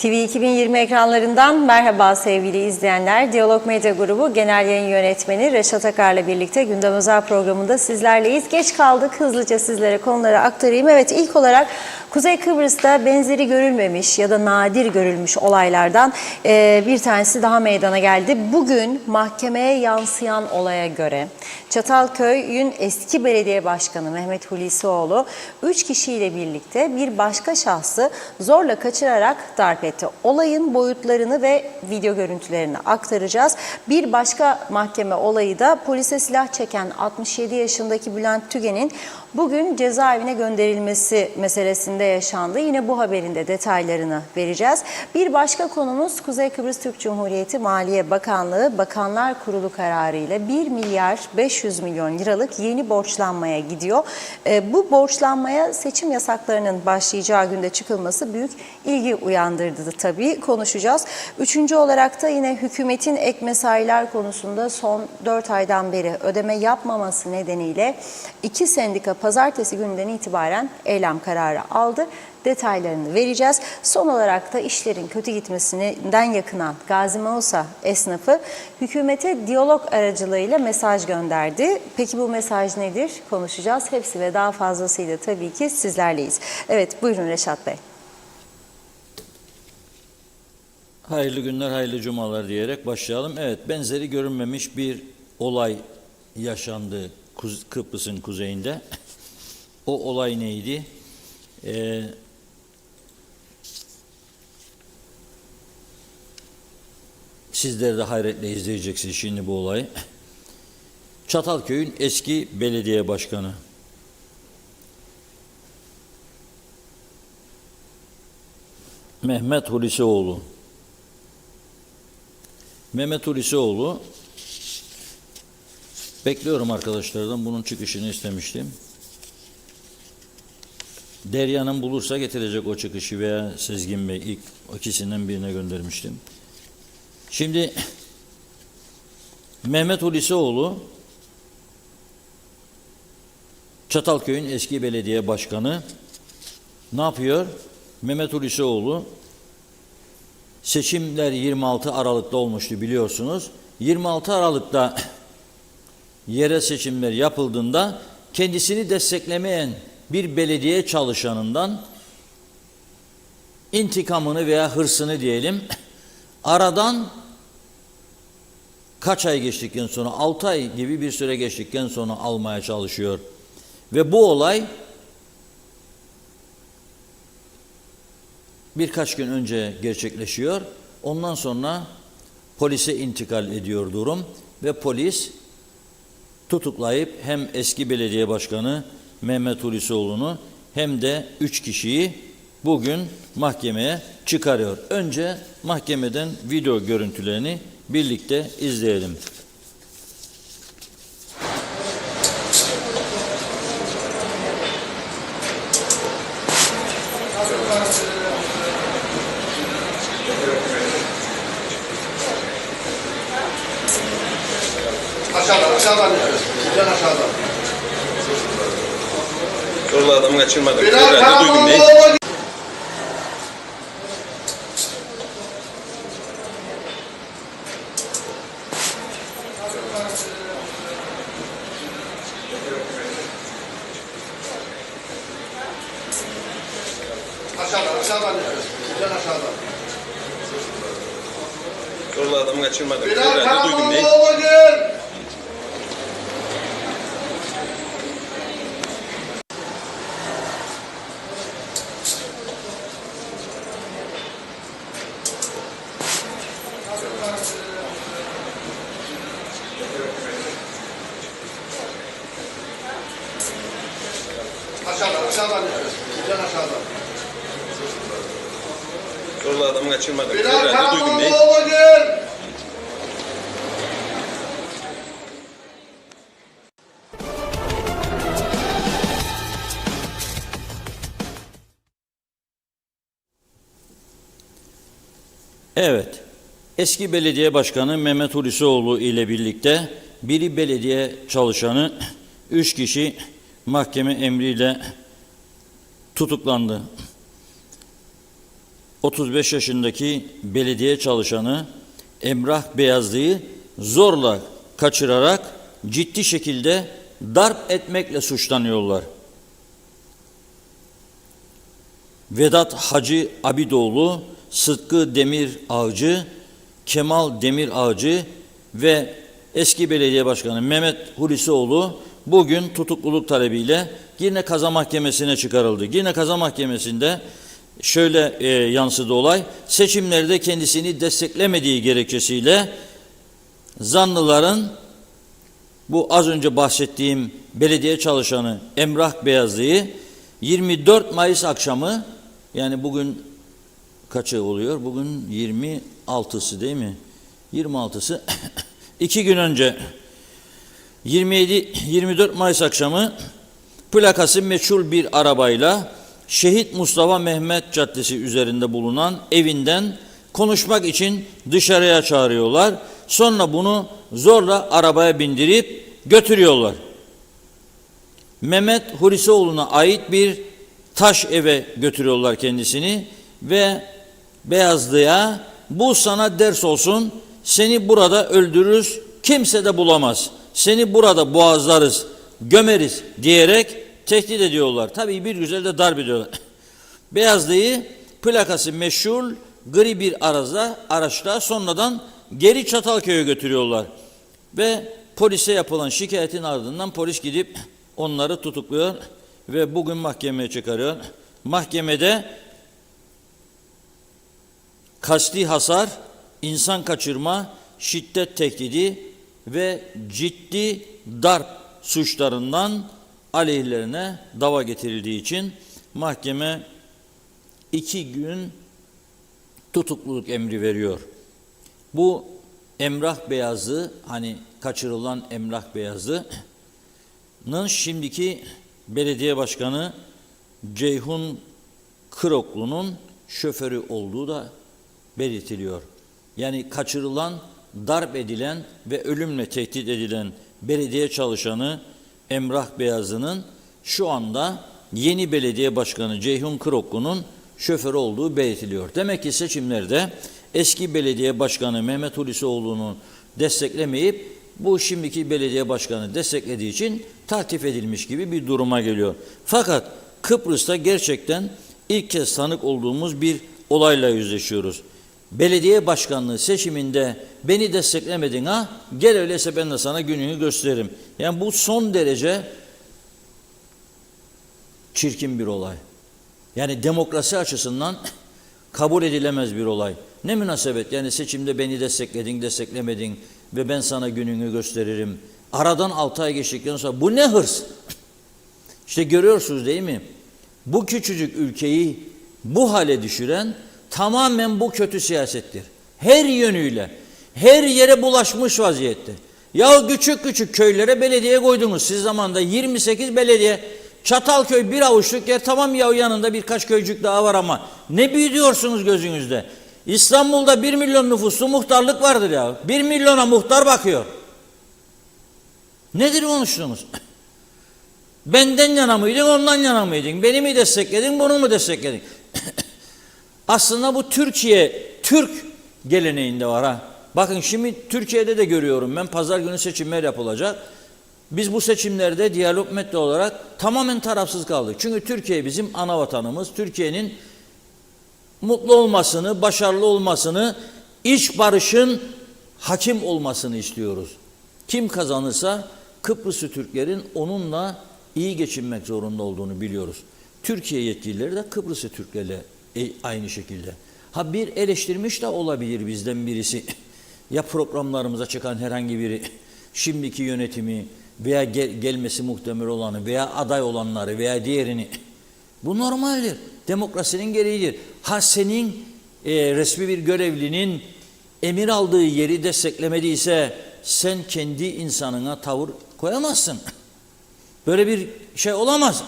TV 2020 ekranlarından merhaba sevgili izleyenler. Diyalog Medya Grubu Genel Yayın Yönetmeni Reşat Akar'la birlikte Gündem Özel programında sizlerleyiz. Geç kaldık, hızlıca sizlere konuları aktarayım. Evet, ilk olarak Kuzey Kıbrıs'ta benzeri görülmemiş ya da nadir görülmüş olaylardan bir tanesi daha meydana geldi. Bugün mahkemeye yansıyan olaya göre Çatalköy'ün eski belediye başkanı Mehmet Hulisioğlu 3 kişiyle birlikte bir başka şahsı zorla kaçırarak darp etti. Olayın boyutlarını ve video görüntülerini aktaracağız. Bir başka mahkeme olayı da polise silah çeken 67 yaşındaki Bülent Tüge'nin bugün cezaevine gönderilmesi meselesinde yaşandı. Yine bu haberin de detaylarını vereceğiz. Bir başka konumuz Kuzey Kıbrıs Türk Cumhuriyeti Maliye Bakanlığı Bakanlar Kurulu kararı ile 1 milyar 500 milyon liralık yeni borçlanmaya gidiyor. Bu borçlanmaya seçim yasaklarının başlayacağı günde çıkılması büyük ilgi uyandırdı tabii, konuşacağız. Üçüncü olarak da yine hükümetin ek mesailer konusunda son 4 aydan beri ödeme yapmaması nedeniyle 2 sendika pazartesi gününden itibaren eylem kararı aldı. Detaylarını vereceğiz. Son olarak da işlerin kötü gitmesinden yakınan Gazi Mausa esnafı hükümete diyalog aracılığıyla mesaj gönderdi. Peki bu mesaj nedir? Konuşacağız. Hepsi ve daha fazlasıyla tabii ki sizlerleyiz. Evet, buyurun Reşat Bey. Hayırlı günler, hayırlı cumalar diyerek başlayalım. Evet, benzeri görünmemiş bir olay yaşandı Kıbrıs'ın kuzeyinde. O olay neydi? Sizler de hayretle izleyeceksiniz şimdi bu olayı. Çatalköy'ün eski belediye başkanı Mehmet Hulisioğlu. Mehmet Hulisioğlu, bekliyorum arkadaşlardan, bunun çıkışını istemiştim. Derya'nın bulursa getirecek o çıkışı veya Sezgin Bey, ilk ikisinden birine göndermiştim. Şimdi Mehmet Hulisioğlu Çatalköy'ün eski belediye başkanı ne yapıyor? Mehmet Hulisioğlu, seçimler 26 Aralık'ta olmuştu biliyorsunuz. 26 Aralık'ta yerel seçimler yapıldığında kendisini desteklemeyen bir belediye çalışanından intikamını veya hırsını diyelim, aradan kaç ay geçtikten sonra, 6 ay gibi bir süre geçtikten sonra almaya çalışıyor. Ve bu olay birkaç gün önce gerçekleşiyor. Ondan sonra polise intikal ediyor durum ve polis tutuklayıp hem eski belediye başkanı Mehmet Hulisioğlu'nu hem de 3 kişiyi bugün mahkemeye çıkarıyor. Önce mahkemeden video görüntülerini birlikte izleyelim. Aşağıdan yapıyoruz. Buradan aşağıdan. Zorla adamı kaçırmadım. Herhalde duydum değil. Aşağıdan yapıyoruz. Buradan aşağıdan. Zorla adamı kaçırmadım. Herhalde duydum değil. Aşağıdan yapıyoruz. Buradan aşağıdan. Zorla adamı kaçırmadım. Herhalde duydum değil. Evet, eski belediye başkanı Mehmet Hulisioğlu ile birlikte biri belediye çalışanı 3 kişi mahkeme emriyle tutuklandı. 35 yaşındaki belediye çalışanı Emrah Beyazlı'yı zorla kaçırarak ciddi şekilde darp etmekle suçlanıyorlar. Vedat Hacı Abidoğlu, Sıtkı Demir Ağacı, Kemal Demir Ağacı ve eski belediye başkanı Mehmet Hulisioğlu bugün tutukluluk talebiyle Girne Kaza Mahkemesi'ne çıkarıldı. Girne Kaza Mahkemesi'nde şöyle yansıdı olay. Seçimlerde kendisini desteklemediği gerekçesiyle zanlıların bu az önce bahsettiğim belediye çalışanı Emrah Beyazlı'yı 24 Mayıs akşamı, yani bugün kaçı oluyor? Bugün 26'sı değil mi? 26'sı 2 gün önce 24 Mayıs akşamı plakası meçhul bir arabayla Şehit Mustafa Mehmet Caddesi üzerinde bulunan evinden konuşmak için dışarıya çağırıyorlar. Sonra bunu zorla arabaya bindirip götürüyorlar. Mehmet Hulisioğlu'na ait bir taş eve götürüyorlar kendisini ve Beyazlı'ya bu sana ders olsun, seni burada öldürürüz, kimse de bulamaz, seni burada boğazlarız, gömeriz diyerek tehdit ediyorlar. Tabii bir güzel de darp ediyorlar. Beyazlı'yı plakası meşhur gri bir araçta sonradan geri Çatalköy'e götürüyorlar. Ve polise yapılan şikayetin ardından polis gidip onları tutukluyor ve bugün mahkemeye çıkarıyor. Mahkemede kasti hasar, insan kaçırma, şiddet tehdidi ve ciddi darp suçlarından aleyhlerine dava getirildiği için mahkeme 2 gün tutukluluk emri veriyor. Bu Emrah Beyazlı, hani kaçırılan Emrah Beyazlı'nın şimdiki belediye başkanı Ceyhun Kıroklu'nun şoförü olduğu da belirtiliyor. Yani kaçırılan, darp edilen ve ölümle tehdit edilen belediye çalışanı Emrah Beyazlı'nın şu anda yeni belediye başkanı Ceyhun Kıroklu'nun şoförü olduğu belirtiliyor. Demek ki seçimlerde eski belediye başkanı Mehmet Hulisioğlu'nu desteklemeyip bu şimdiki belediye başkanı desteklediği için taltif edilmiş gibi bir duruma geliyor. Fakat Kıbrıs'ta gerçekten ilk kez tanık olduğumuz bir olayla yüzleşiyoruz. Belediye başkanlığı seçiminde beni desteklemedin ha, gel öyleyse ben de sana gününü gösteririm. Yani bu son derece çirkin bir olay. Yani demokrasi açısından kabul edilemez bir olay. Ne münasebet, yani seçimde beni desteklemedin ve ben sana gününü gösteririm. Aradan 6 ay geçtikten sonra bu ne hırs? İşte görüyorsunuz değil mi? Bu küçücük ülkeyi bu hale düşüren tamamen bu kötü siyasettir. Her yönüyle, her yere bulaşmış vaziyette. Ya küçük küçük köylere belediye koydunuz. Siz zamanında 28 belediye, Çatalköy bir avuçluk yer, tamam ya, yanında birkaç köycük daha var ama ne büyütüyorsunuz gözünüzde? İstanbul'da 1 milyon nüfuslu muhtarlık vardır ya. 1 milyona muhtar bakıyor. Nedir konuştuğunuz? Benden yana mıydın, ondan yana mıydın? Beni mi destekledin, bunu mu destekledin? Aslında bu Türk geleneğinde var ha. Bakın şimdi Türkiye'de de görüyorum ben, pazar günü seçimler yapılacak. Biz bu seçimlerde Diyalog Medya olarak tamamen tarafsız kaldık. Çünkü Türkiye bizim ana vatanımız. Türkiye'nin mutlu olmasını, başarılı olmasını, iç barışın hakim olmasını istiyoruz. Kim kazanırsa Kıbrıslı Türklerin onunla iyi geçinmek zorunda olduğunu biliyoruz. Türkiye yetkilileri de Kıbrıslı Türklerle aynı şekilde. Ha, bir eleştirmiş de olabilir bizden birisi. Ya programlarımıza çıkan herhangi biri, şimdiki yönetimi veya gelmesi muhtemel olanı veya aday olanları veya diğerini. Bu normaldir. Demokrasinin gereğidir. Ha, senin resmi bir görevlinin emir aldığı yeri desteklemediyse sen kendi insanına tavır koyamazsın. Böyle bir şey olamaz.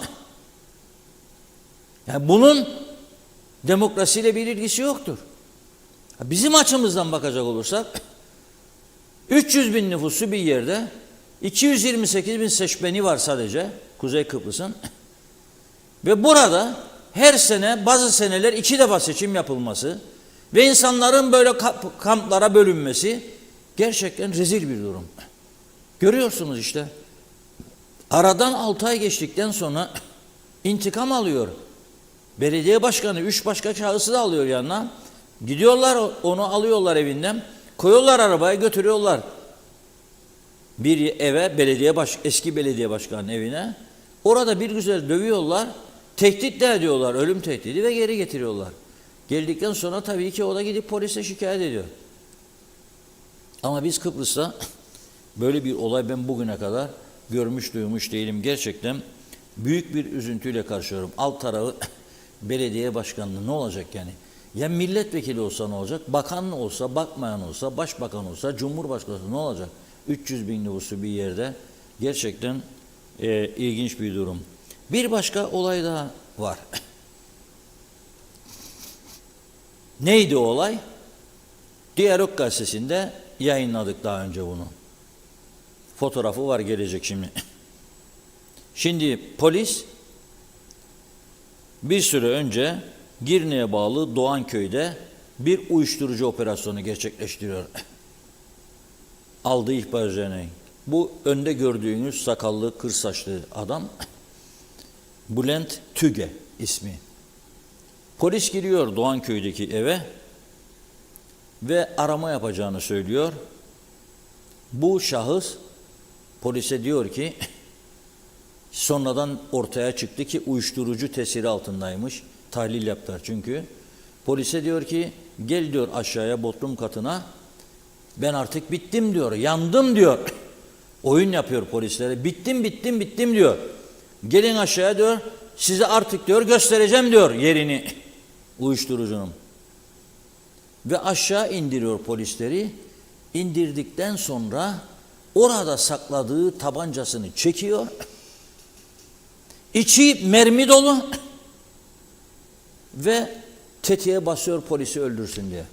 Yani bunun demokrasiyle bir ilgisi yoktur. Bizim açımızdan bakacak olursak 300 bin nüfusu bir yerde 228 bin seçmeni var sadece Kuzey Kıbrıs'ın ve burada her sene bazı seneler 2 defa seçim yapılması ve insanların böyle kamplara bölünmesi gerçekten rezil bir durum. Görüyorsunuz işte. Aradan 6 ay geçtikten sonra intikam alıyor. Belediye başkanı 3 başka şahısı da alıyor yanına. Gidiyorlar, onu alıyorlar evinden. Koyuyorlar arabaya, götürüyorlar. Bir eve, eski belediye başkanının evine. Orada bir güzel dövüyorlar. Tehdit de ediyorlar, ölüm tehdidi, ve geri getiriyorlar. Geldikten sonra tabii ki o da gidip polise şikayet ediyor. Ama biz Kıbrıs'ta böyle bir olay ben bugüne kadar görmüş, duymuş değilim. Gerçekten büyük bir üzüntüyle karşılıyorum. Alt tarafı belediye başkanlığı ne olacak yani? Ya milletvekili olsa ne olacak? Bakan olsa, bakmayan olsa, başbakan olsa, cumhurbaşkanı ne olacak? 300 bin nüfusu bir yerde gerçekten ilginç bir durum. Bir başka olay daha var. Neydi o olay? Diyalog gazetesinde yayınladık daha önce bunu. Fotoğrafı var, gelecek şimdi. Şimdi polis bir süre önce Girne'ye bağlı Doğanköy'de bir uyuşturucu operasyonu gerçekleştiriyor. Aldığı ihbar üzerine. Bu önde gördüğünüz sakallı, kır saçlı adam Bülent Tüge ismi. Polis giriyor Doğanköy'deki eve ve arama yapacağını söylüyor. Bu şahıs polise diyor ki, sonradan ortaya çıktı ki uyuşturucu tesiri altındaymış. Tahlil yaptılar çünkü. Polise diyor ki, gel diyor aşağıya, bodrum katına. Ben artık bittim diyor, yandım diyor. Oyun yapıyor polislere. Bittim diyor. Gelin aşağıya diyor, size artık diyor göstereceğim diyor yerini uyuşturucunun. Ve aşağı indiriyor polisleri. İndirdikten sonra orada sakladığı tabancasını çekiyor. İçi mermi dolu ve tetiğe basıyor polisi öldürsün diye.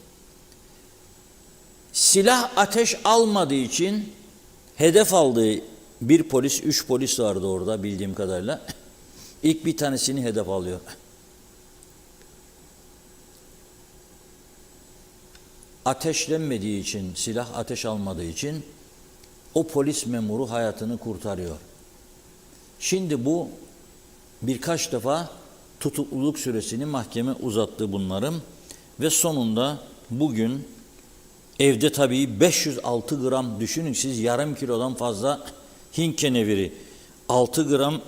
Silah ateş almadığı için hedef aldığı bir polis, 3 polis vardı orada bildiğim kadarıyla. İlk bir tanesini hedef alıyor. Ateşlenmediği için, silah ateş almadığı için o polis memuru hayatını kurtarıyor. Şimdi bu birkaç defa tutukluluk süresini mahkeme uzattı bunların ve sonunda bugün evde tabii 506 gram, düşünün siz, yarım kilodan fazla Hint keneviri, 6 gram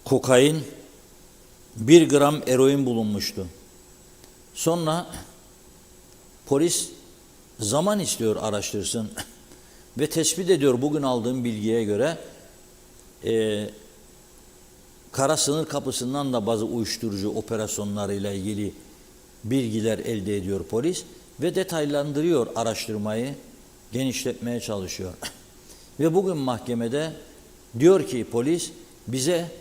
kokain, 1 gram eroin bulunmuştu. Sonra polis zaman istiyor, araştırsın ve tespit ediyor bugün aldığım bilgiye göre kara sınır kapısından da bazı uyuşturucu operasyonlarıyla ilgili bilgiler elde ediyor polis ve detaylandırıyor araştırmayı, genişletmeye çalışıyor. Ve bugün mahkemede diyor ki polis, bize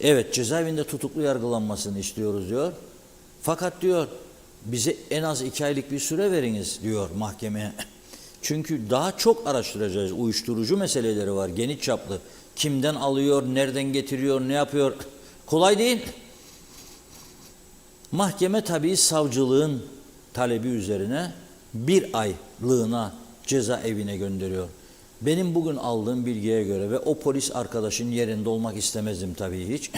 evet cezaevinde tutuklu yargılanmasını istiyoruz diyor. Fakat diyor bize en az 2 aylık bir süre veriniz diyor mahkemeye. Çünkü daha çok araştıracağız. Uyuşturucu meseleleri var geniş çaplı. Kimden alıyor, nereden getiriyor, ne yapıyor? Kolay değil. Mahkeme tabii savcılığın talebi üzerine 1 aylığına cezaevine gönderiyor. Benim bugün aldığım bilgiye göre ve o polis arkadaşın yerinde olmak istemezdim tabii hiç.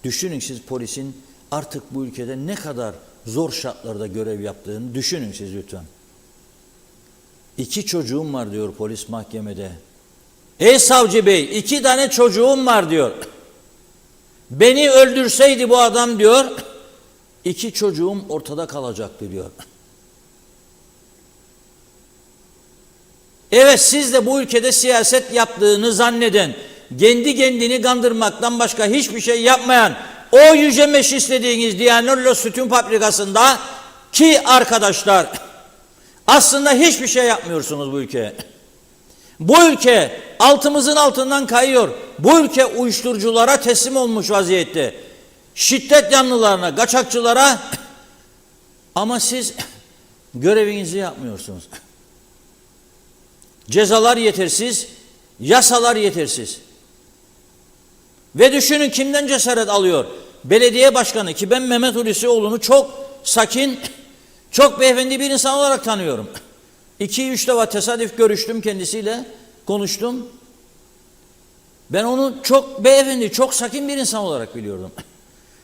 Düşünün siz polisin artık bu ülkede ne kadar zor şartlarda görev yaptığını düşünün siz lütfen. 2 çocuğum var diyor polis mahkemede. Ey savcı bey, 2 tane çocuğum var diyor. Beni öldürseydi bu adam diyor, 2 çocuğum ortada kalacaktı diyor. Evet, siz de bu ülkede siyaset yaptığını zanneden, kendi kendini kandırmaktan başka hiçbir şey yapmayan, o yüce meclis dediğiniz Diyanorlos Sütun Fabrikası'nda ki arkadaşlar, aslında hiçbir şey yapmıyorsunuz bu ülkeye. Bu ülke altımızın altından kayıyor. Bu ülke uyuşturuculara teslim olmuş vaziyette. Şiddet yanlılarına, kaçakçılara, ama siz görevinizi yapmıyorsunuz. Cezalar yetersiz, yasalar yetersiz. Ve düşünün kimden cesaret alıyor? belediye başkanı ki ben Mehmet Hulusioğlu'nu çok sakin, çok beyefendi bir insan olarak tanıyorum. 2-3 defa tesadüf görüştüm kendisiyle, konuştum. Ben onu çok beyefendi, çok sakin bir insan olarak biliyordum.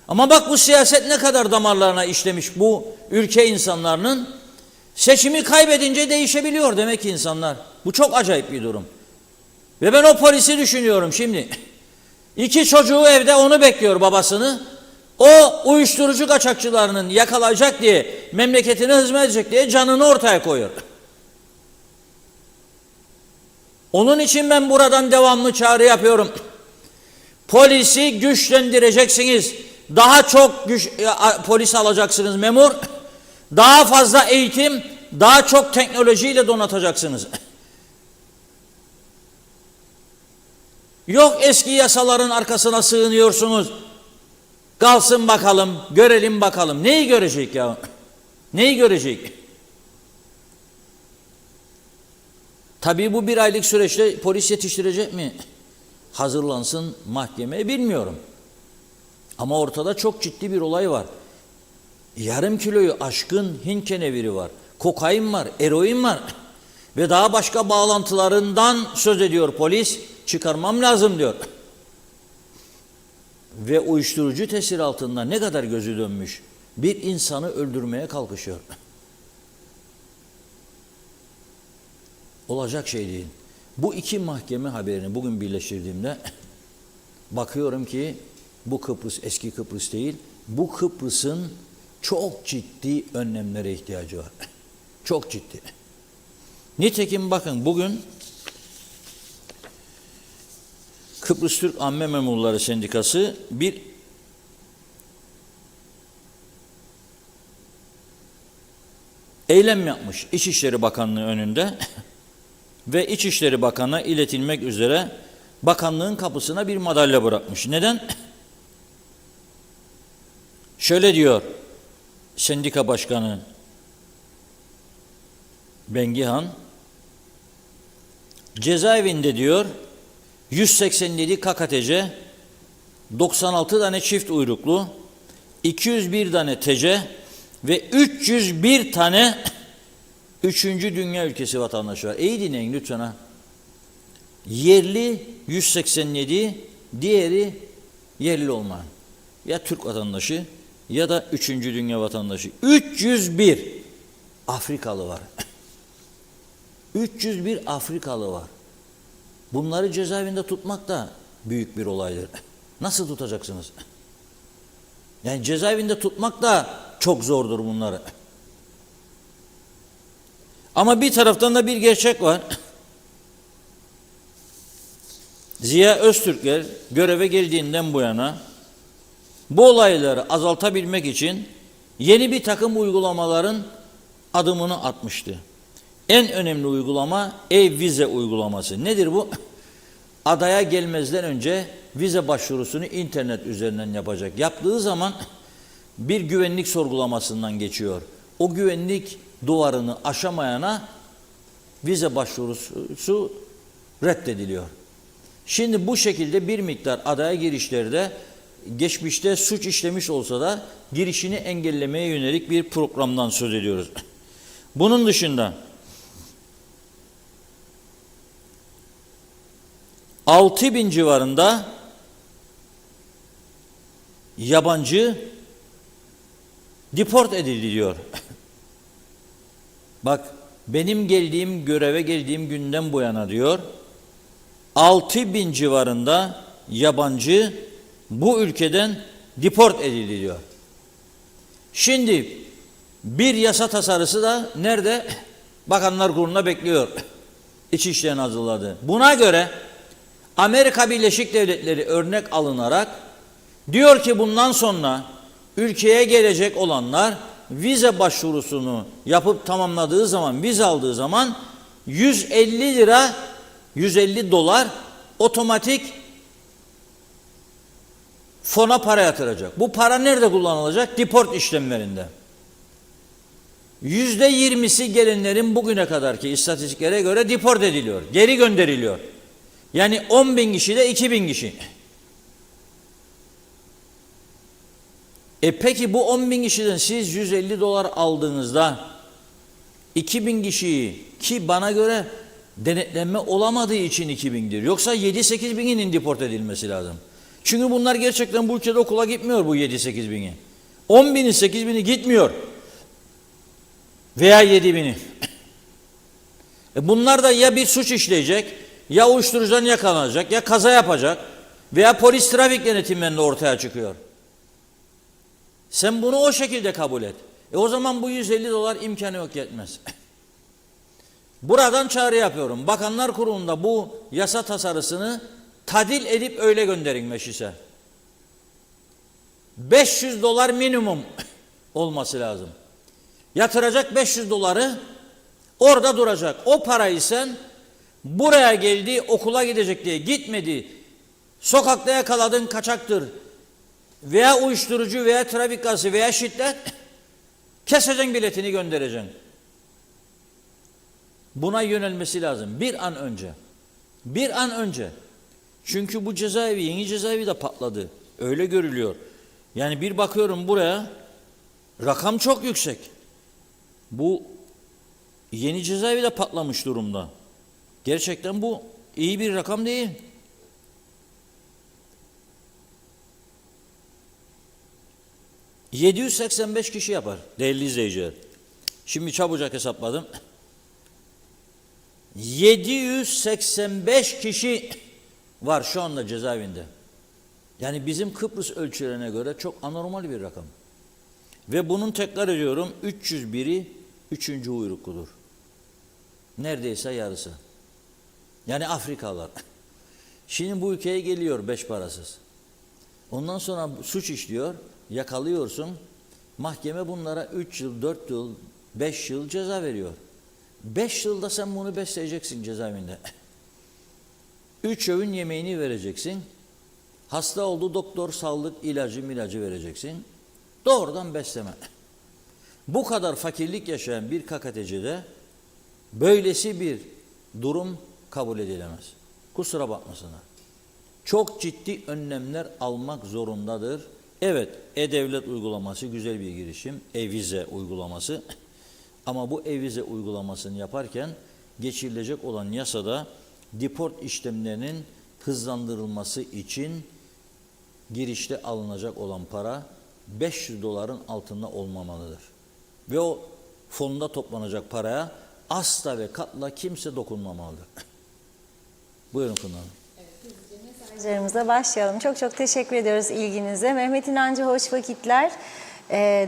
Ama bak bu siyaset ne kadar damarlarına işlemiş bu ülke insanlarının. Seçimi kaybedince değişebiliyor demek ki insanlar. Bu çok acayip bir durum. Ve ben o polisi düşünüyorum şimdi. 2 çocuğu evde, onu bekliyor babasını. O uyuşturucu kaçakçılarının yakalayacak diye, memleketine hizmet edecek diye canını ortaya koyuyor. Onun için ben buradan devamlı çağrı yapıyorum. Polisi güçlendireceksiniz. Daha çok polis alacaksınız memur. Daha fazla eğitim, daha çok teknolojiyle donatacaksınız. Yok eski yasaların arkasına sığınıyorsunuz. Kalsın bakalım, görelim bakalım. Neyi görecek ya? Neyi görecek? Tabii bu 1 aylık süreçte polis yetiştirecek mi? Hazırlansın mahkemeye bilmiyorum. Ama ortada çok ciddi bir olay var. Yarım kiloyu aşkın Hint keneviri var. Kokain var, eroin var. Ve daha başka bağlantılarından söz ediyor polis. Çıkarmam lazım diyor. Ve uyuşturucu tesir altında ne kadar gözü dönmüş bir insanı öldürmeye kalkışıyor. Olacak şey değil. Bu 2 mahkeme haberini bugün birleştirdiğimde bakıyorum ki bu Kıbrıs eski Kıbrıs değil. Bu Kıbrıs'ın çok ciddi önlemlere ihtiyacı var. Çok ciddi. Nitekim bakın bugün Kıbrıs Türk Amme Memurları Sendikası bir eylem yapmış İçişleri Bakanlığı önünde ve İçişleri Bakanı'na iletilmek üzere bakanlığın kapısına bir madalya bırakmış. Neden? Şöyle diyor sendika başkanı Bengihan, cezaevinde diyor 187 KKTC, 96 tane çift uyruklu, 201 tane TC ve 301 tane 3. dünya ülkesi vatandaşı var. İyi dinleyin lütfen ha. Yerli 187, diğeri yerli olmayan. Ya Türk vatandaşı ya da 3. dünya vatandaşı. 301 Afrikalı var. 301 Afrikalı var. Bunları cezaevinde tutmak da büyük bir olaydır. Nasıl tutacaksınız? Yani cezaevinde tutmak da çok zordur bunları. Ama bir taraftan da bir gerçek var. Ziya Öztürkler göreve geldiğinden bu yana bu olayları azaltabilmek için yeni bir takım uygulamaların adımını atmıştı. En önemli uygulama e-vize uygulaması. Nedir bu? Adaya gelmezden önce vize başvurusunu internet üzerinden yapacak. Yaptığı zaman bir güvenlik sorgulamasından geçiyor. O güvenlik duvarını aşamayana vize başvurusu reddediliyor. Şimdi bu şekilde bir miktar adaya girişlerde geçmişte suç işlemiş olsa da girişini engellemeye yönelik bir programdan söz ediyoruz. Bunun dışında 6.000 civarında yabancı deport ediliyor. Bak benim göreve geldiğim günden bu yana diyor 6.000 civarında yabancı bu ülkeden deport ediliyor. Şimdi bir yasa tasarısı da nerede? Bakanlar Kurulu'nda bekliyor. İçişleri'nin hazırladı. Buna göre Amerika Birleşik Devletleri örnek alınarak diyor ki bundan sonra ülkeye gelecek olanlar vize başvurusunu yapıp tamamladığı zaman, vize aldığı zaman 150 dolar otomatik fona para yatıracak. Bu para nerede kullanılacak? Deport işlemlerinde. %20'si gelenlerin bugüne kadarki istatistiklere göre deport ediliyor. Geri gönderiliyor. Yani 10.000 kişi de 2.000 kişi. Peki bu 10.000 kişiden siz 150 dolar aldığınızda 2.000 kişiyi, ki bana göre denetlenme olamadığı için 2.000'dir. Yoksa 7-8 binin deport edilmesi lazım. Çünkü bunlar gerçekten bu ülkede okula gitmiyor, bu 7-8 bini. 10.000'i 8 bini gitmiyor. Veya 7 bini. Bunlar da ya bir suç işleyecek, ya uyuşturucudan yakalanacak, ya kaza yapacak veya polis trafik denetimlerinde ortaya çıkıyor. Sen bunu o şekilde kabul et. O zaman bu 150 dolar imkanı yok, yetmez. Buradan çağrı yapıyorum. Bakanlar Kurulu'nda bu yasa tasarısını tadil edip öyle gönderin meclise. 500 dolar minimum olması lazım. Yatıracak 500 doları, orada duracak. O parayı sen buraya geldi, okula gidecek diye gitmedi, sokakta yakaladın, kaçaktır veya uyuşturucu veya trafik gazı veya şiddet, keseceksin, biletini göndereceksin. Buna yönelmesi lazım bir an önce. Bir an önce. Çünkü bu cezaevi, yeni cezaevi de patladı. Öyle görülüyor. Yani bir bakıyorum buraya, rakam çok yüksek. Bu yeni cezaevi de patlamış durumda. Gerçekten bu iyi bir rakam değil. ...785 kişi yapar değerli izleyiciler. Şimdi çabucak hesapladım. 785 kişi var şu anda cezaevinde. Yani bizim Kıbrıs ölçülerine göre çok anormal bir rakam. Ve bunun, tekrar ediyorum, 301'i 3. uyrukludur. Neredeyse yarısı. Yani Afrikalılar. Şimdi bu ülkeye geliyor 5 parasız. Ondan sonra suç işliyor, yakalıyorsun. Mahkeme bunlara 3 yıl, 4 yıl, 5 yıl ceza veriyor. 5 yılda sen bunu besleyeceksin cezaevinde. 3 öğün yemeğini vereceksin. Hasta oldu, doktor, sağlık, ilacı vereceksin. Doğrudan besleme. Bu kadar fakirlik yaşayan bir KKTC'de böylesi bir durum kabul edilemez. Kusura bakmasınlar. Çok ciddi önlemler almak zorundadır. Evet, E-Devlet uygulaması güzel bir girişim. E-Vize uygulaması. Ama bu e-vize uygulamasını yaparken geçirilecek olan yasada deport işlemlerinin hızlandırılması için girişte alınacak olan para 500 doların altında olmamalıdır. Ve o fonda toplanacak paraya asla ve katla kimse dokunmamalıdır. Buyurun Kınar Hanım. Mesajlarımıza başlayalım. Çok çok teşekkür ediyoruz ilginize. Mehmet İnancı, hoş vakitler.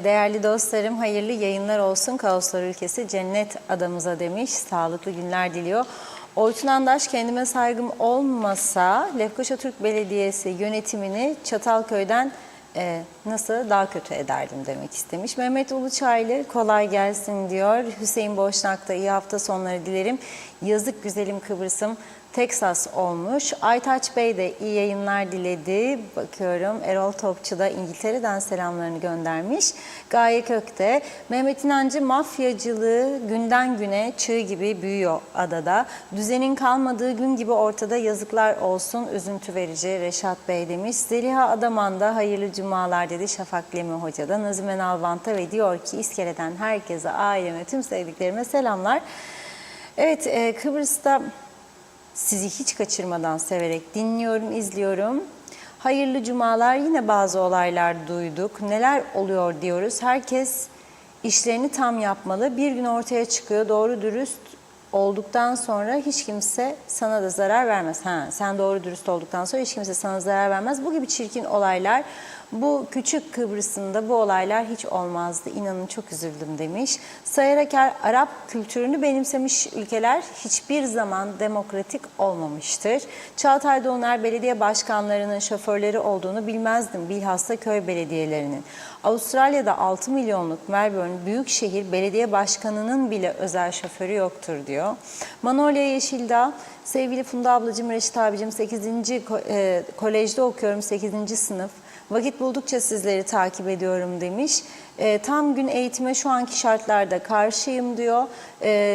Değerli dostlarım, hayırlı yayınlar olsun. Kaoslar ülkesi cennet adamıza demiş. Sağlıklı günler diliyor. Oytun Andaş, kendime saygım olmasa Lefkoşa Türk Belediyesi yönetimini Çatalköy'den nasıl daha kötü ederdim demek istemiş. Mehmet Uluçaylı, kolay gelsin diyor. Hüseyin Boşnak'ta iyi hafta sonları dilerim. Yazık güzelim Kıbrıs'ım Teksas olmuş. Aytaç Bey de iyi yayınlar diledi. Bakıyorum Erol Topçu da İngiltere'den selamlarını göndermiş. Gaye Kök'te Mehmet İnancı, mafyacılığı günden güne çığ gibi büyüyor adada. Düzenin kalmadığı gün gibi ortada, yazıklar olsun, üzüntü verici Reşat Bey demiş. Zeliha Adaman'da hayırlı cumalar dedi Şafak Lemi Hoca da. Nazimen Alvanta ve diyor ki İskele'den herkese, aileme, tüm sevdiklerime selamlar. Evet, Kıbrıs'ta sizi hiç kaçırmadan severek dinliyorum, izliyorum. Hayırlı cumalar, yine bazı olaylar duyduk. Neler oluyor diyoruz. Herkes işlerini tam yapmalı. Bir gün ortaya çıkıyor, doğru dürüst olduktan sonra hiç kimse sana da zarar vermez. Sen doğru dürüst olduktan sonra hiç kimse sana zarar vermez. Bu gibi çirkin olaylar, bu küçük Kıbrıs'ın da bu olaylar hiç olmazdı. İnanın çok üzüldüm demiş. Sayar Aker, Arap kültürünü benimsemiş ülkeler hiçbir zaman demokratik olmamıştır. Çağatay Doğuner, belediye başkanlarının şoförleri olduğunu bilmezdim. Bilhassa köy belediyelerinin. Avustralya'da 6 milyonluk Melbourne büyükşehir belediye başkanının bile özel şoförü yoktur diyor. Manolya Yeşildağ, sevgili Funda ablacığım, Reşit abicim, 8. kolejde okuyorum, 8. sınıf. Vakit buldukça sizleri takip ediyorum demiş. Tam gün eğitime şu anki şartlarda karşıyım diyor.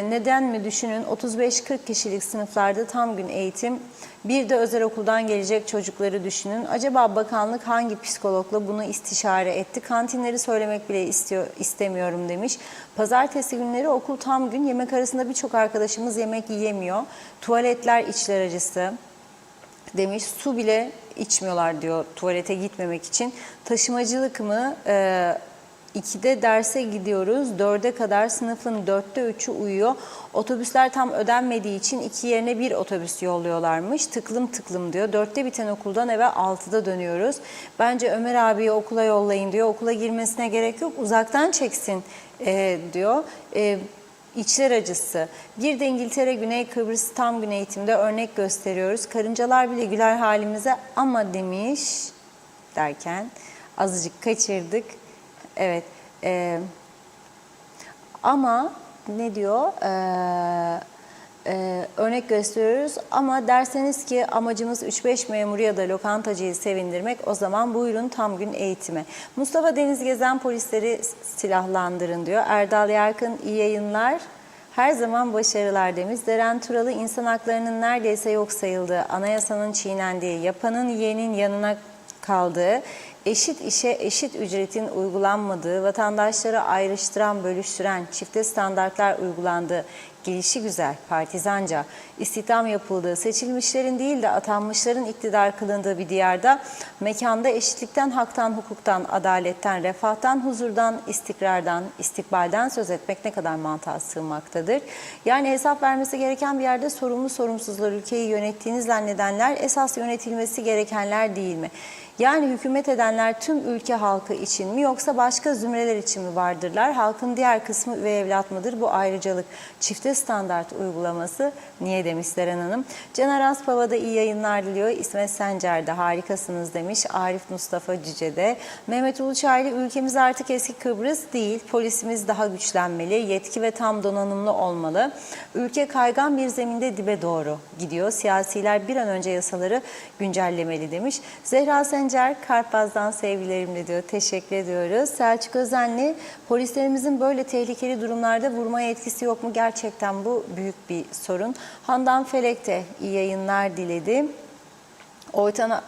Neden mi düşünün, 35-40 kişilik sınıflarda tam gün eğitim. Bir de özel okuldan gelecek çocukları düşünün. Acaba bakanlık hangi psikologla bunu istişare etti? Kantinleri söylemek bile istemiyorum demiş. Pazartesi günleri okul tam gün, yemek arasında birçok arkadaşımız yemek yiyemiyor. Tuvaletler içler acısı demiş. Su bile içmiyorlar diyor tuvalete gitmemek için. Taşımacılık mı? 2'de derse gidiyoruz. 4'e kadar sınıfın 4'te 3'ü uyuyor. Otobüsler tam ödenmediği için 2 yerine 1 otobüs yolluyorlarmış. Tıklım tıklım diyor. 4'te biten okuldan eve 6'da dönüyoruz. Bence Ömer abiyi okula yollayın diyor. Okula girmesine gerek yok. Uzaktan çeksin diyor. İçler acısı. Bir de İngiltere, Güney Kıbrıs tam gün eğitimde örnek gösteriyoruz. Karıncalar bile güler halimize ama demiş derken azıcık kaçırdık. Evet. Ama ne diyor? Örnek gösteriyoruz ama derseniz ki amacımız 3-5 memuru ya da lokantacıyı sevindirmek, o zaman buyurun tam gün eğitime. Mustafa Deniz Gezen polisleri silahlandırın diyor. Erdal Yarkın iyi yayınlar. Her zaman başarılar demiş. Deren Turalı insan haklarının neredeyse yok sayıldığı, anayasanın çiğnendiği, yapanın yiyenin yanına kaldığı, eşit işe eşit ücretin uygulanmadığı, vatandaşları ayrıştıran, bölüştüren, çifte standartlar uygulandığı, gelişigüzel, partizanca, istihdam yapıldığı, seçilmişlerin değil de atanmışların iktidar kılındığı bir diyarda, mekanda eşitlikten, haktan, hukuktan, adaletten, refahtan, huzurdan, istikrardan, istikbalden söz etmek ne kadar mantığa sığmaktadır. Yani hesap vermesi gereken bir yerde sorumlu sorumsuzlar, ülkeyi yönettiğini zannedenler esas yönetilmesi gerekenler değil mi? Yani hükümet edenler tüm ülke halkı için mi yoksa başka zümreler için mi vardırlar? Halkın diğer kısmı üvey evlat mıdır? Bu ayrıcalık, çifte standart uygulaması niye demiş Seren Hanım. Caner Aspava'da iyi yayınlar diliyor. İsmet Sencer de harikasınız demiş. Arif Mustafa Cüce'de. Mehmet Uluçaylı ülkemiz artık eski Kıbrıs değil. Polisimiz daha güçlenmeli. Yetki ve tam donanımlı olmalı. Ülke kaygan bir zeminde dibe doğru gidiyor. Siyasiler bir an önce yasaları güncellemeli demiş. Zehra Sencer Karpaz'dan sevgilerimle diyor. Teşekkür ediyoruz. Selçuk Özenli, polislerimizin böyle tehlikeli durumlarda vurmaya etkisi yok mu? Gerçekten bu büyük bir sorun. Handan Felek de iyi yayınlar diledi.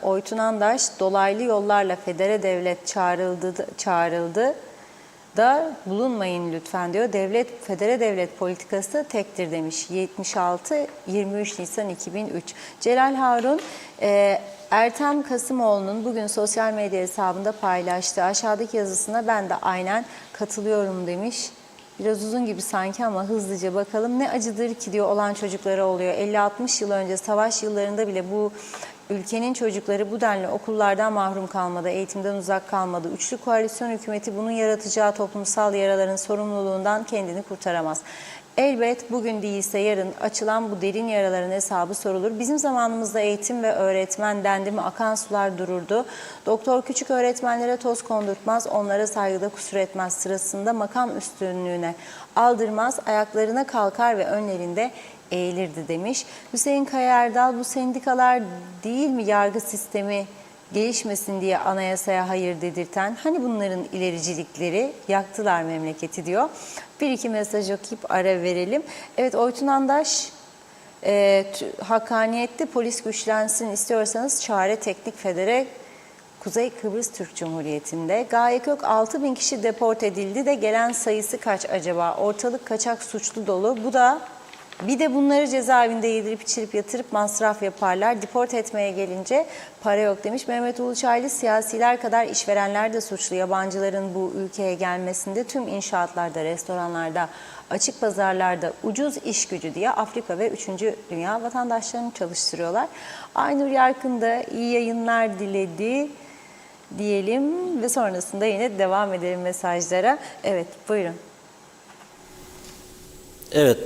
Oytun Andaş, dolaylı yollarla federe devlet çağrıldı da bulunmayın lütfen diyor. Federe devlet politikası tektir demiş. 23 Nisan 2003. Celal Harun, Ertem Kasımoğlu'nun bugün sosyal medya hesabında paylaştığı aşağıdaki yazısına ben de aynen katılıyorum demiş. Biraz uzun gibi sanki ama hızlıca bakalım. Ne acıdır ki diyor olan çocuklara oluyor. 50-60 yıl önce savaş yıllarında bile bu ülkenin çocukları bu denli okullardan mahrum kalmadı, eğitimden uzak kalmadı. Üçlü koalisyon hükümeti bunun yaratacağı toplumsal yaraların sorumluluğundan kendini kurtaramaz. Elbet bugün değilse yarın açılan bu derin yaraların hesabı sorulur. Bizim zamanımızda eğitim ve öğretmen dendi mi akan sular dururdu. Doktor küçük öğretmenlere toz kondurtmaz, onlara saygıda kusur etmez, sırasında makam üstünlüğüne aldırmaz, ayaklarına kalkar ve önlerinde eğilirdi demiş. Hüseyin Kaya Erdal, bu sendikalar değil mi yargı sistemi gelişmesin diye anayasaya hayır dedirten, hani bunların ilericilikleri, yaktılar memleketi diyor. Bir iki mesaj okuyup ara verelim. Evet, Oytun Andaş, hakkaniyetli polis güçlensin istiyorsanız çare teknik federe Kuzey Kıbrıs Türk Cumhuriyeti'nde. Gaye Kök 6.000 kişi deport edildi de gelen sayısı kaç acaba? Ortalık kaçak suçlu dolu. Bu da bir de bunları cezaevinde yedirip içirip yatırıp masraf yaparlar. Deport etmeye gelince para yok demiş. Mehmet Uluçaylı, siyasiler kadar işverenler de suçlu. Yabancıların bu ülkeye gelmesinde tüm inşaatlarda, restoranlarda, açık pazarlarda ucuz iş gücü diye Afrika ve 3. Dünya vatandaşlarını çalıştırıyorlar. Aynur Yarkın da iyi yayınlar diledi diyelim ve sonrasında yine devam edelim mesajlara. Evet, buyurun. Evet,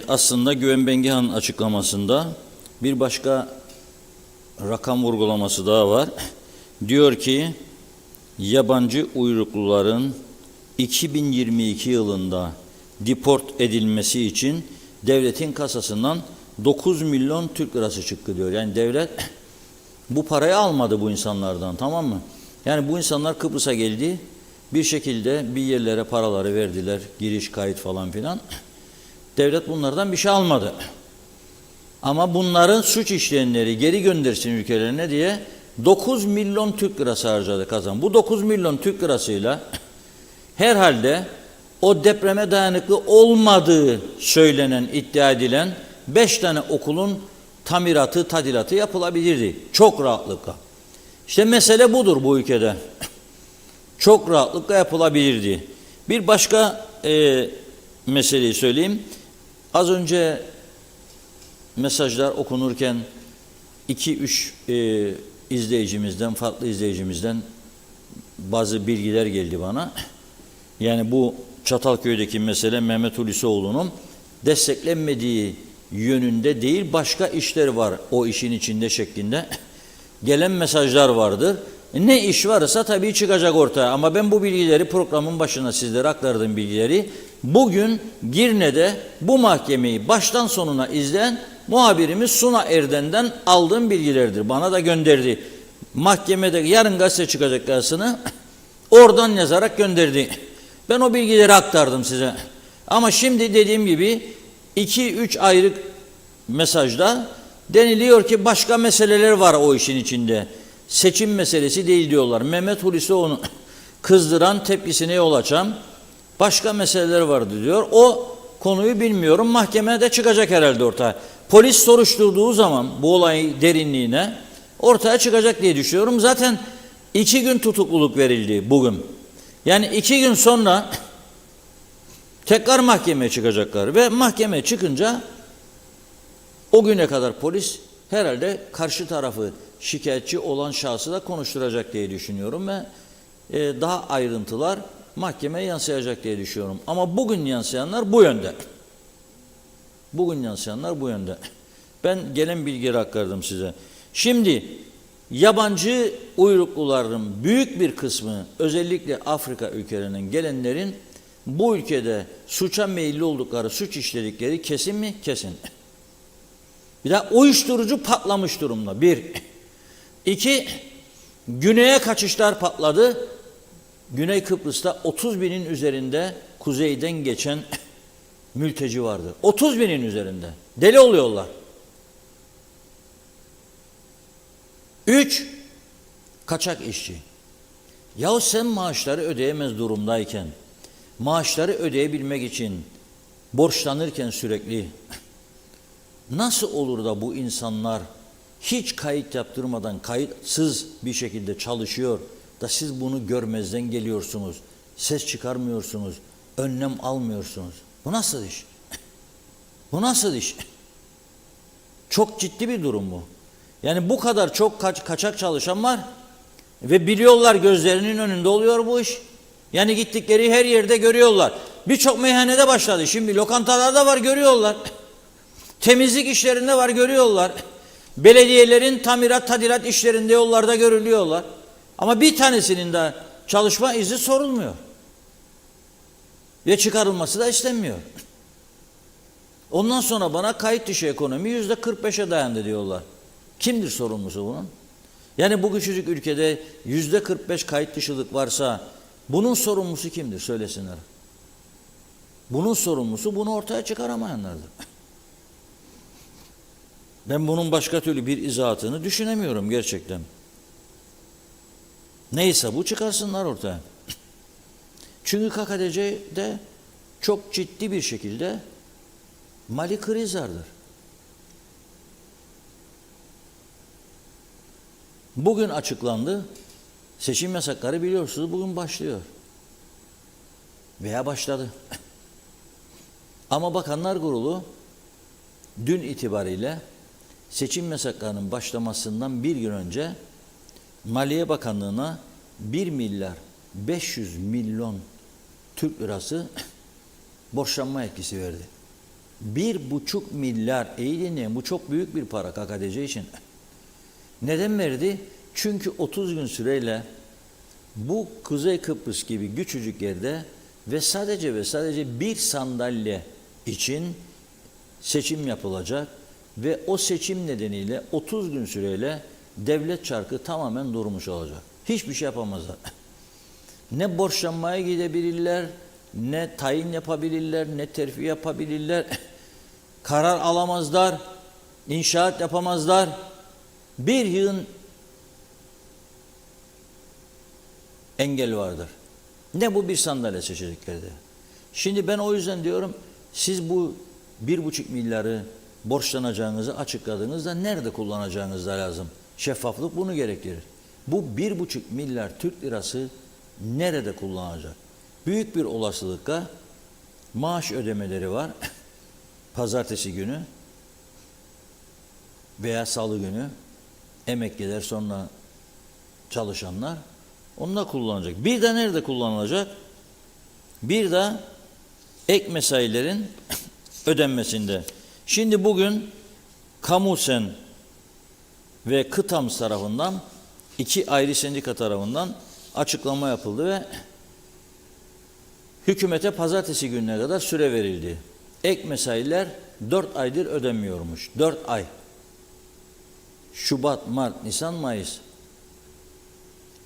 aslında Güven Bengihan'ın açıklamasında bir başka rakam vurgulaması daha var. Diyor ki, yabancı uyrukluların 2022 yılında deport edilmesi için devletin kasasından 9 milyon Türk lirası çıktı diyor. Yani devlet bu parayı almadı bu insanlardan, tamam mı? Yani bu insanlar Kıbrıs'a geldi. Bir şekilde bir yerlere paraları verdiler. Giriş, kayıt falan filan. Devlet bunlardan bir şey almadı. Ama bunların suç işleyenleri geri göndersin ülkelerine diye 9 milyon Türk lirası harcadı kazan. Bu 9 milyon Türk lirasıyla herhalde o depreme dayanıklı olmadığı söylenen, iddia edilen 5 tane okulun tamiratı, tadilatı yapılabilirdi. Çok rahatlıkla. İşte mesele budur bu ülkede. Çok rahatlıkla yapılabilirdi. Bir başka meseleyi söyleyeyim. Az önce mesajlar okunurken 2-3 izleyicimizden, farklı izleyicimizden bazı bilgiler geldi bana. Yani bu Çatalköy'deki mesele Mehmet Hulusioğlu'nun desteklenmediği yönünde değil, başka işler var o işin içinde şeklinde gelen mesajlar vardır. Ne iş varsa tabii çıkacak ortaya, ama ben bu bilgileri programın başına sizlere aktardığım bilgileri bugün Girne'de bu mahkemeyi baştan sonuna izleyen muhabirimiz Suna Erden'den aldığım bilgilerdir. Bana da gönderdi. Mahkemede yarın gazete çıkacak yazısını oradan yazarak gönderdi. Ben o bilgileri aktardım size. Ama şimdi dediğim gibi 2-3 ayrı mesajda deniliyor ki başka meseleler var o işin içinde. Seçim meselesi değil diyorlar. Mehmet Hulusioğlu'nu kızdıran, tepkisine yol açan başka meseleler vardı diyor. O konuyu bilmiyorum. Mahkemede çıkacak herhalde ortaya. Polis soruşturduğu zaman bu olayın derinliğine ortaya çıkacak diye düşünüyorum. Zaten 2 gün tutukluluk verildi bugün. Yani 2 gün sonra tekrar mahkemeye çıkacaklar ve mahkemeye çıkınca o güne kadar polis herhalde karşı tarafı, şikayetçi olan şahsı da konuşturacak diye düşünüyorum ve daha ayrıntılar mahkemeye yansıyacak diye düşünüyorum. Ama bugün yansıyanlar bu yönde. Bugün yansıyanlar bu yönde. Ben gelen bilgileri aktardım size. Şimdi yabancı uyrukluların büyük bir kısmı, özellikle Afrika ülkelerinden gelenlerin bu ülkede suça meyilli oldukları, suç işledikleri kesin mi? Kesin. Bir de uyuşturucu patlamış durumda. 1. 2. Güneye kaçışlar patladı. Güney Kıbrıs'ta 30 binin üzerinde kuzeyden geçen mülteci vardı. 30 binin üzerinde. Deli oluyorlar. 3. Kaçak işçi. Yahu sen maaşları ödeyemez durumdayken, maaşları ödeyebilmek için borçlanırken sürekli nasıl olur da bu insanlar hiç kayıt yaptırmadan, kayıtsız bir şekilde çalışıyor da siz bunu görmezden geliyorsunuz, ses çıkarmıyorsunuz, önlem almıyorsunuz? Bu nasıl iş? Bu nasıl iş? Çok ciddi bir durum bu. Yani bu kadar çok kaçak çalışan var ve biliyorlar, gözlerinin önünde oluyor bu iş. Yani gittikleri her yerde görüyorlar. Birçok meyhanede başladı. Şimdi lokantalarda var, görüyorlar. Temizlik işlerinde var, görüyorlar. Belediyelerin tamirat, tadilat işlerinde, yollarda görülüyorlar. Ama bir tanesinin de çalışma izni sorulmuyor. Ve çıkarılması da istenmiyor. Ondan sonra bana kayıt dışı ekonomi %45'e dayandı diyorlar. Kimdir sorumlusu bunun? Yani bu küçücük ülkede %45 kayıt dışılık varsa bunun sorumlusu kimdir? Söylesinler. Bunun sorumlusu bunu ortaya çıkaramayanlardır. Ben bunun başka türlü bir izahatını düşünemiyorum gerçekten. Neyse bu, çıkarsınlar ortaya. Çünkü KKTC'de çok ciddi bir şekilde mali kriz vardır. Bugün açıklandı. Seçim yasakları biliyorsunuz bugün başlıyor. Veya başladı. Ama Bakanlar Kurulu dün itibariyle seçim yasaklarının başlamasından bir gün önce Maliye Bakanlığı'na 1 milyar 500 milyon Türk lirası borçlanma yetkisi verdi. 1,5 milyar, iyi dinleyin, bu çok büyük bir para KKTC için. Neden verdi? Çünkü 30 gün süreyle bu Kuzey Kıbrıs gibi küçücük yerde ve sadece bir sandalye için seçim yapılacak ve o seçim nedeniyle 30 gün süreyle devlet çarkı tamamen durmuş olacak. Hiçbir şey yapamazlar. Ne borçlanmaya gidebilirler, ne tayin yapabilirler, ne terfi yapabilirler. Karar alamazlar, inşaat yapamazlar. Bir yığın engel vardır. Ne bu bir sandalye seçeceklerde. Şimdi ben o yüzden diyorum, siz bu 1,5 milyarı borçlanacağınızı açıkladığınızda nerede kullanacağınız da lazım. Şeffaflık bunu gerektirir. Bu 1,5 milyar Türk lirası nerede kullanacak? Büyük bir olasılıkla maaş ödemeleri var. Pazartesi günü veya salı günü emekliler, sonra çalışanlar onunla kullanacak. Bir de nerede kullanılacak? Bir de ek mesailerin ödenmesinde. Şimdi bugün Kamusen ve Kıtams tarafından, iki ayrı sendika tarafından açıklama yapıldı ve hükümete pazartesi gününe kadar süre verildi. Ek mesailer 4 aydır ödenmiyormuş. 4 ay. Şubat, Mart, Nisan, Mayıs.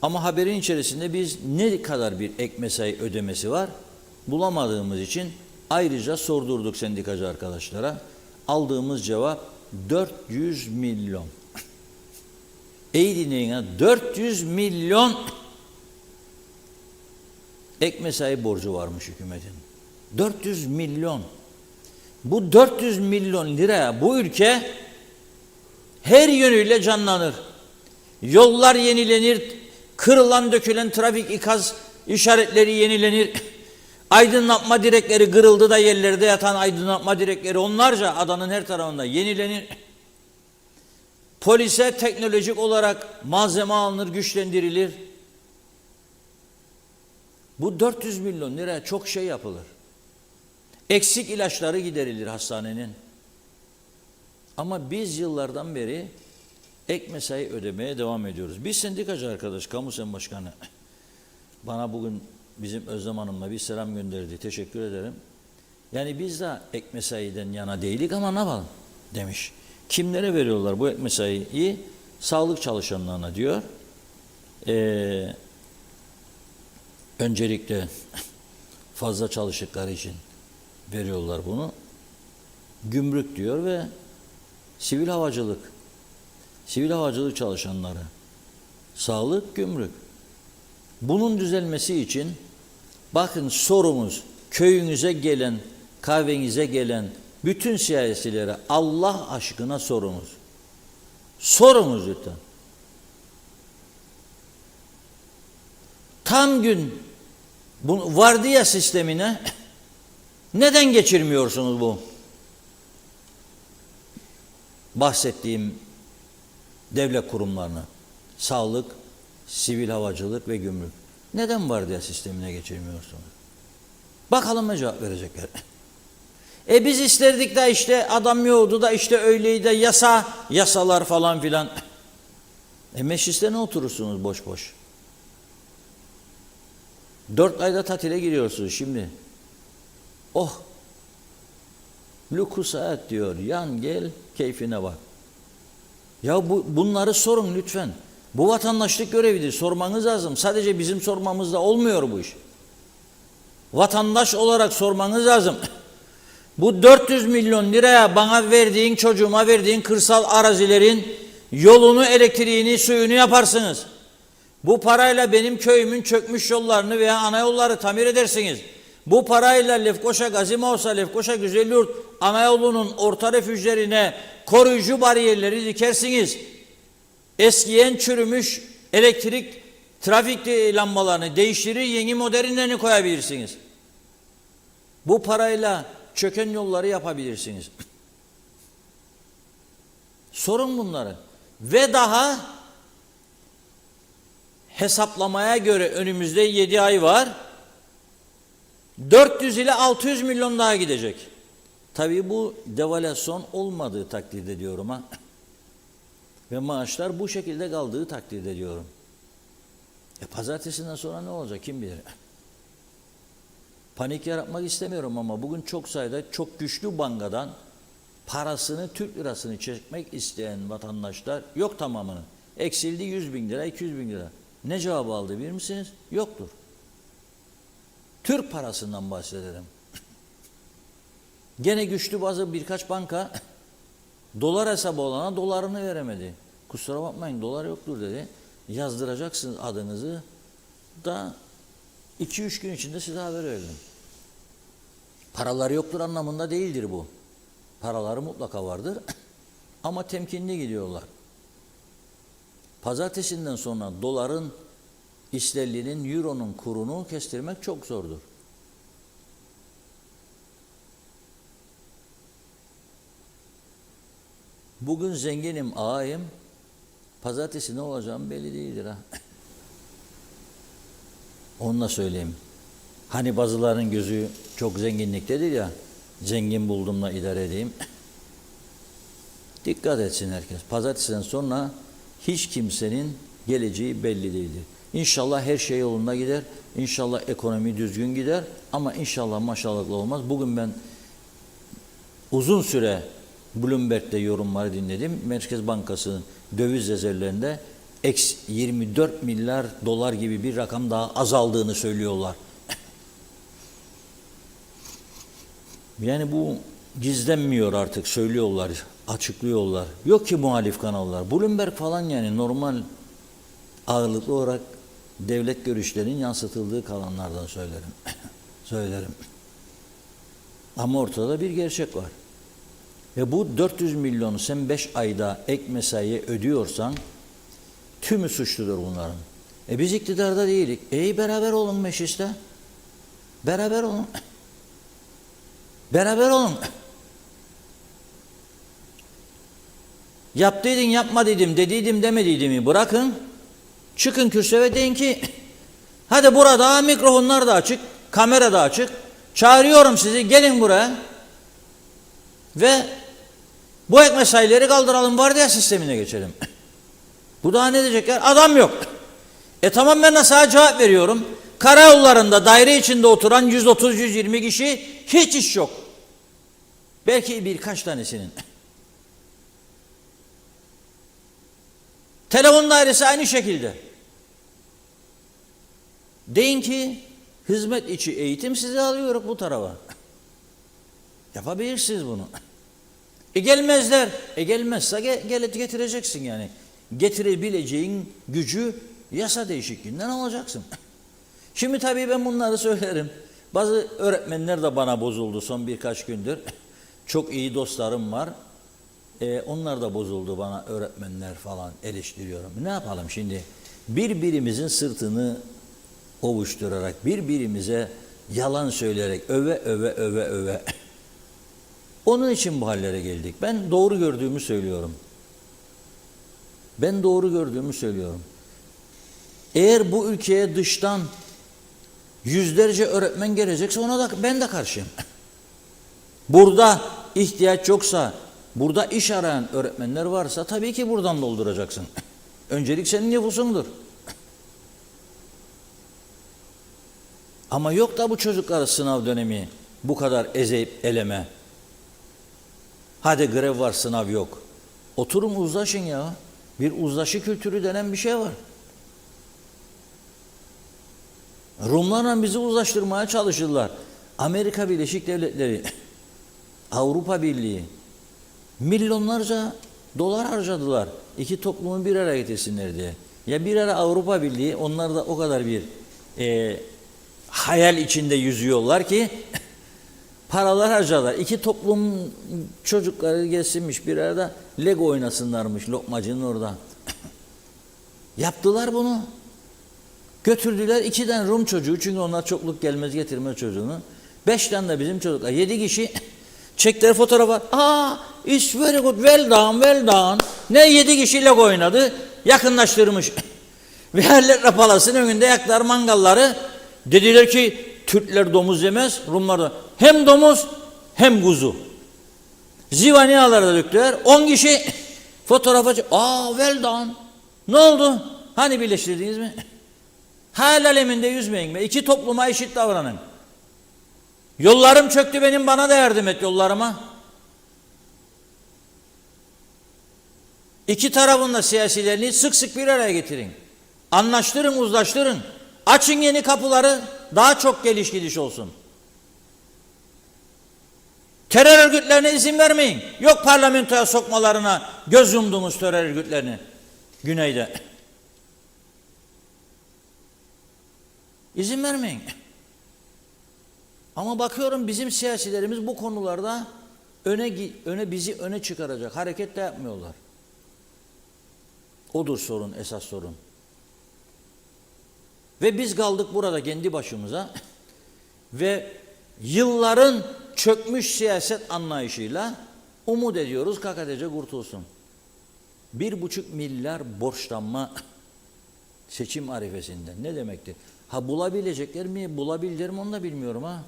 Ama haberin içerisinde biz ne kadar bir ek mesai ödemesi var bulamadığımız için ayrıca sordurduk sendikacı arkadaşlara. Aldığımız cevap 400 milyon. İyi dinleyin ha, 400 milyon ek mesai borcu varmış hükümetin. 400 milyon. Bu 400 milyon liraya bu ülke her yönüyle canlanır. Yollar yenilenir, kırılan dökülen trafik ikaz işaretleri yenilenir. Aydınlatma direkleri, kırıldı da yerlerde yatan aydınlatma direkleri onlarca adanın her tarafında yenilenir. Polise teknolojik olarak malzeme alınır, güçlendirilir. Bu 400 milyon liraya çok şey yapılır. Eksik ilaçları giderilir hastanenin. Ama biz yıllardan beri ek mesai ödemeye devam ediyoruz. Bir sendikacı arkadaş, Kamusen Başkanı bana bugün bizim Özlem Hanım'la bir selam gönderdi. Teşekkür ederim. Yani biz de ek mesaiden yana değilik ama ne yapalım demiş. Kimlere veriyorlar bu ek mesaiyi? Sağlık çalışanlarına diyor. Öncelikle fazla çalıştıkları için veriyorlar bunu. Gümrük diyor ve sivil havacılık. Sivil havacılık çalışanları. Sağlık, gümrük. Bunun düzelmesi için bakın sorumuz köyünüze gelen, kahvenize gelen bütün siyasilere Allah aşkına sorunuz. Sorunuz lütfen. Tam gün bu vardiya sistemine neden geçirmiyorsunuz bu bahsettiğim devlet kurumlarını? Sağlık, sivil havacılık ve gümrük. Neden vardiya sistemine geçirmiyorsunuz? Bakalım ne cevap verecekler. Biz isterdik de işte adam yoktu da işte öyleydi de yasalar falan filan. Mecliste ne oturursunuz boş boş? 4 ayda tatile giriyorsunuz şimdi. Oh! Lüku saat diyor. Yan gel, keyfine bak. Ya bunları sorun lütfen. Bu vatandaşlık görevidir. Sormanız lazım. Sadece bizim sormamızla olmuyor bu iş. Vatandaş olarak sormanız lazım. Bu 400 milyon liraya bana verdiğin, çocuğuma verdiğin kırsal arazilerin yolunu, elektriğini, suyunu yaparsınız. Bu parayla benim köyümün çökmüş yollarını veya ana yolları tamir edersiniz. Bu parayla Lefkoşa Gazimavsa, Lefkoşa Güzelyurt ana yolunun orta refüjlerine koruyucu bariyerleri dikersiniz. Eskiyen çürümüş elektrik, trafik lambalarını değiştirir, yeni modernlerini koyabilirsiniz. Bu parayla çöken yolları yapabilirsiniz. Sorun bunları. Ve daha hesaplamaya göre önümüzde 7 ay var. 400 ile 600 milyon daha gidecek. Tabii bu devalüasyon olmadığı takdirde diyorum ha. Ve maaşlar bu şekilde kaldığı takdirde diyorum. Pazartesinden sonra ne olacak kim bilir. Panik yaratmak istemiyorum ama bugün çok sayıda çok güçlü bankadan parasını, Türk lirasını çekmek isteyen vatandaşlar yok tamamını. Eksildi 100 bin lira, 200 bin lira. Ne cevabı aldı bilir misiniz? Yoktur. Türk parasından bahsedelim. Gene güçlü bazı birkaç banka dolar hesabı olana dolarını veremedi. Kusura bakmayın dolar yoktur dedi. Yazdıracaksınız adınızı da 2-3 gün içinde size haber verdim. Paraları yoktur anlamında değildir bu. Paraları mutlaka vardır ama temkinli gidiyorlar. Pazartesinden sonra doların, İsterlinin, euronun kurunu kestirmek çok zordur. Bugün zenginim, ağayım. Pazartesi ne olacağım belli değildir ha. Onu da söyleyeyim. Hani bazılarının gözü çok zenginliktedir ya. Zengin bulduğumla idare edeyim. Dikkat etsin herkes. Pazartesiden sonra hiç kimsenin geleceği belli değildir. İnşallah her şey yolunda gider. İnşallah ekonomi düzgün gider. Ama inşallah maşallahlı olmaz. Bugün ben uzun süre Bloomberg'de yorumları dinledim. Merkez Bankası'nın döviz rezervlerinde eksi 24 milyar dolar gibi bir rakam daha azaldığını söylüyorlar. Yani bu gizlenmiyor artık, söylüyorlar, açıklıyorlar. Yok ki muhalif kanallar. Bloomberg falan yani normal ağırlıklı olarak devlet görüşlerinin yansıtıldığı kanallardan söylerim. Ama ortada bir gerçek var. Ve bu 400 milyonu sen 5 ayda ek mesaiye ödüyorsan tümü suçludur bunların. Biz iktidarda değilik. Beraber olun mecliste. Beraber olun. Beraber olun. Yaptıydın yapma dedim, dediydim demediydimi bırakın. Çıkın kürsüye ve deyin ki hadi burada mikrofonlar da açık, kamera da açık. Çağırıyorum sizi gelin buraya. Ve bu ek mesaileri kaldıralım, vardiya sistemine geçelim. Bu daha ne diyecekler? Adam yok. Tamam ben de sana cevap veriyorum. Karayollarında daire içinde oturan 130-120 kişi hiç iş yok. Belki birkaç tanesinin. Telefon dairesi aynı şekilde. Deyin ki hizmet içi eğitim sizi alıyoruz bu tarafa. Yapabilirsiniz bunu. Gelmezler. Gelmezse getireceksin yani. Getirebileceğin gücü yasa değişikliğinden alacaksın. Şimdi tabii ben bunları söylerim. Bazı öğretmenler de bana bozuldu son birkaç gündür. Çok iyi dostlarım var. Onlar da bozuldu bana öğretmenler falan eleştiriyorum. Ne yapalım şimdi? Birbirimizin sırtını ovuşturarak, birbirimize yalan söyleyerek, öve. Onun için bu hallere geldik. Ben doğru gördüğümü söylüyorum. Eğer bu ülkeye dıştan yüzlerce öğretmen gelecekse ona da ben de karşıyım. Burada ihtiyaç yoksa, burada iş arayan öğretmenler varsa tabii ki buradan dolduracaksın. Öncelik senin nüfusundur. Ama yok da bu çocuklara sınav dönemi bu kadar ezeyip eleme. Hadi grev var, sınav yok. Oturun uzlaşın ya. Bir uzlaşı kültürü denen bir şey var. Rumlarla bizi uzlaştırmaya çalışırlar. Amerika Birleşik Devletleri, Avrupa Birliği milyonlarca dolar harcadılar. İki toplumu bir araya getirsinler diye. Ya bir ara Avrupa Birliği, onlar da o kadar bir hayal içinde yüzüyorlar ki paralar harcadılar. İki toplum çocukları gelsinmiş bir arada Lego oynasınlarmış Lokmacı'nın orada. Yaptılar bunu. Götürdüler 2 tane Rum çocuğu, çünkü onlar çokluk gelmez getirmez çocuğunu. 5 tane de bizim çocuklar. 7 kişi çektiler fotoğrafı. It's very good, well done. Ne 7 kişi Lego oynadı. Yakınlaştırmış. Ve Herletra Palas'ın önünde yaktılar mangalları. Dediler ki Türkler domuz yemez, Rumlar da. Hem domuz hem kuzu. Zivaniyalara da döktüler. 10 kişi fotoğrafa well done. Ne oldu? Hani birleştirdiniz mi? Hal aleminde yüzmeyin be. İki topluma eşit davranın. Yollarım çöktü benim, bana da yardım et yollarıma. İki tarafın da siyasilerini sık sık bir araya getirin. Anlaştırın, uzlaştırın. Açın yeni kapıları, daha çok geliş gidiş olsun. Terör örgütlerine izin vermeyin. Yok parlamentoya sokmalarına, göz yumduğumuz terör örgütlerini güneyde. İzin vermeyin. Ama bakıyorum bizim siyasilerimiz bu konularda bizi öne çıkaracak hareket de yapmıyorlar. Odur sorun, esas sorun. Ve biz kaldık burada kendi başımıza ve yılların çökmüş siyaset anlayışıyla umut ediyoruz KKTC kurtulsun. 1,5 milyar borçlanma seçim arifesinden ne demektir? Ha bulabilecekler mi? Bulabilirler mi onu da bilmiyorum ha.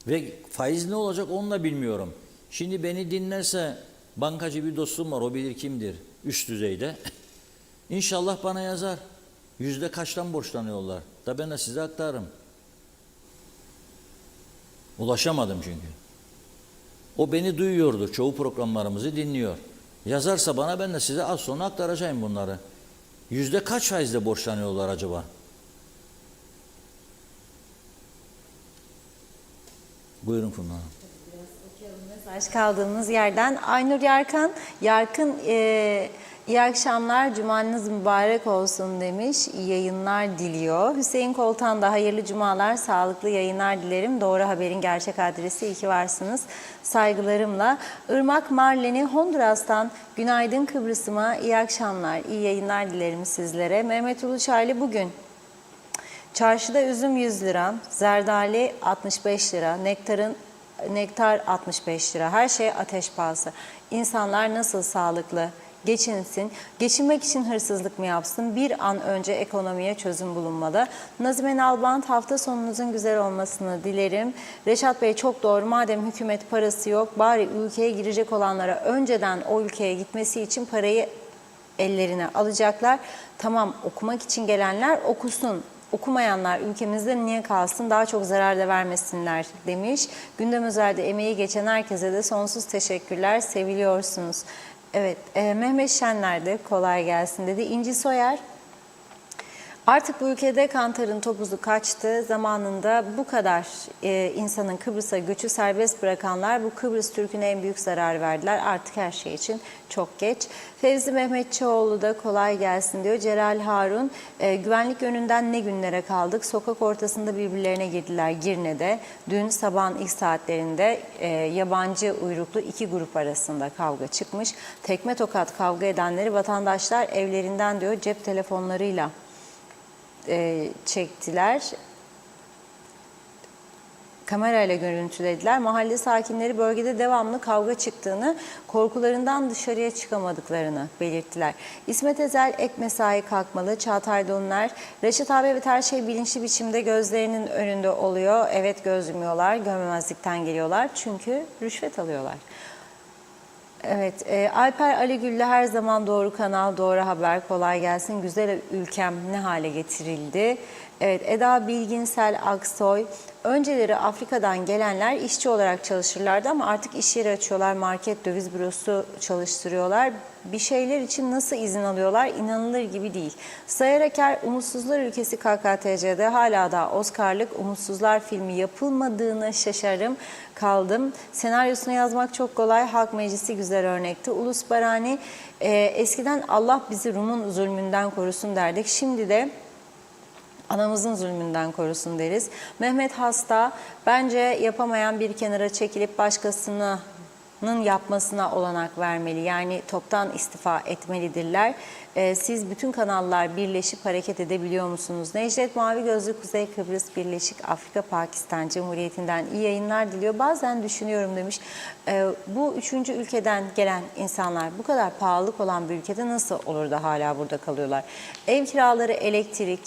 Ve faiz ne olacak onu da bilmiyorum. Şimdi beni dinlerse bankacı bir dostum var, o bilir kimdir üst düzeyde. İnşallah bana yazar. Yüzde kaçtan borçlanıyorlar? Da ben de size aktarırım. Ulaşamadım çünkü. O beni duyuyordur. Çoğu programlarımızı dinliyor. Yazarsa bana ben de size az sonra aktaracağım bunları. Yüzde kaç faizle borçlanıyorlar acaba? Buyurun Funda Hanım. Mesaj kaldığımız yerden Aynur Yarkın iyi akşamlar, cumanız mübarek olsun demiş, iyi yayınlar diliyor. Hüseyin Koltan da hayırlı cumalar, sağlıklı yayınlar dilerim. Doğru Haber'in gerçek adresi, iyi ki varsınız. Saygılarımla. Irmak Marleni Honduras'tan günaydın Kıbrıs'ıma, iyi akşamlar, iyi yayınlar dilerim sizlere. Mehmet Uluçaylı bugün çarşıda üzüm 100 lira, zerdali 65 lira, nektar 65 lira. Her şey ateş pahası. İnsanlar nasıl sağlıklı geçinsin? Geçinmek için hırsızlık mı yapsın? Bir an önce ekonomiye çözüm bulunmalı. Nazime Nalbant, hafta sonunuzun güzel olmasını dilerim. Reşat Bey çok doğru. Madem hükümet parası yok, bari ülkeye girecek olanlara önceden o ülkeye gitmesi için parayı ellerine alacaklar. Tamam, okumak için gelenler okusun. Okumayanlar ülkemizde niye kalsın, daha çok zarar da vermesinler demiş. Gündem Özel'de emeği geçen herkese de sonsuz teşekkürler, seviliyorsunuz. Evet, Mehmet Şenler de kolay gelsin dedi. İnci Soyer, artık bu ülkede kantarın topuzu kaçtı. Zamanında bu kadar insanın Kıbrıs'a göçü serbest bırakanlar bu Kıbrıs Türk'üne en büyük zarar verdiler. Artık her şey için çok geç. Fevzi Mehmetçioğlu da kolay gelsin diyor. Celal Harun, güvenlik yönünden ne günlere kaldık? Sokak ortasında birbirlerine girdiler Girne'de. Dün sabahın ilk saatlerinde yabancı uyruklu iki grup arasında kavga çıkmış. Tekme tokat kavga edenleri vatandaşlar evlerinden diyor cep telefonlarıyla çektiler. Kamerayla görüntülediler. Mahalle sakinleri bölgede devamlı kavga çıktığını, korkularından dışarıya çıkamadıklarını belirttiler. İsmet Ezel ek mesai kalkmalı. Çağatay Donlar, Reşat abi evet her şey bilinçli biçimde gözlerinin önünde oluyor. Evet göz yumuyorlar, görmemezlikten geliyorlar çünkü rüşvet alıyorlar. Evet, Alper Aligül'le her zaman doğru kanal, doğru haber, kolay gelsin. Güzel ülkem ne hale getirildi. Evet, Eda Bilginsel Aksoy, önceleri Afrika'dan gelenler işçi olarak çalışırlardı ama artık iş yeri açıyorlar, market, döviz bürosu çalıştırıyorlar. Bir şeyler için nasıl izin alıyorlar inanılır gibi değil. Sayar Aker, Umutsuzlar Ülkesi KKTC'de hala da Oscar'lık Umutsuzlar filmi yapılmadığını şaşarım kaldım. Senaryosunu yazmak çok kolay, Halk Meclisi güzel örnekti. Ulus Barani, eskiden Allah bizi Rum'un zulmünden korusun derdik, şimdi de anamızın zulmünden korusun deriz. Mehmet Hasta, bence yapamayan bir kenara çekilip başkasının yapmasına olanak vermeli. Yani toptan istifa etmelidirler. Siz bütün kanallar birleşip hareket edebiliyor musunuz? Necdet Mavi Gözlü, Kuzey Kıbrıs Birleşik Afrika Pakistan Cumhuriyeti'nden iyi yayınlar diliyor. Bazen düşünüyorum demiş. Bu üçüncü ülkeden gelen insanlar bu kadar pahalılık olan bir ülkede nasıl olur da hala burada kalıyorlar? Ev kiraları, elektrik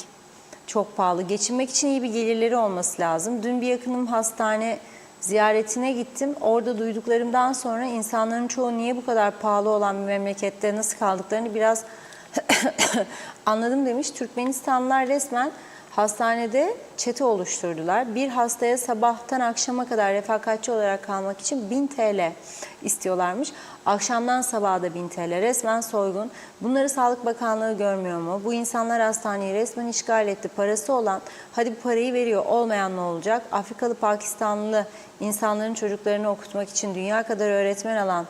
çok pahalı. Geçinmek için iyi bir gelirleri olması lazım. Dün bir yakınım hastane ziyaretine gittim. Orada duyduklarımdan sonra insanların çoğu niye bu kadar pahalı olan bir memlekette nasıl kaldıklarını biraz anladım demiş. Türkmenistanlılar resmen Hastanede çete oluşturdular. Bir hastaya sabahtan akşama kadar refakatçi olarak kalmak için 1000 TL istiyorlarmış. Akşamdan sabaha da 1000 TL. Resmen soygun. Bunları Sağlık Bakanlığı görmüyor mu? Bu insanlar hastaneyi resmen işgal etti. Parası olan hadi bu parayı veriyor. Olmayan ne olacak? Afrikalı, Pakistanlı insanların çocuklarını okutmak için dünya kadar öğretmen alan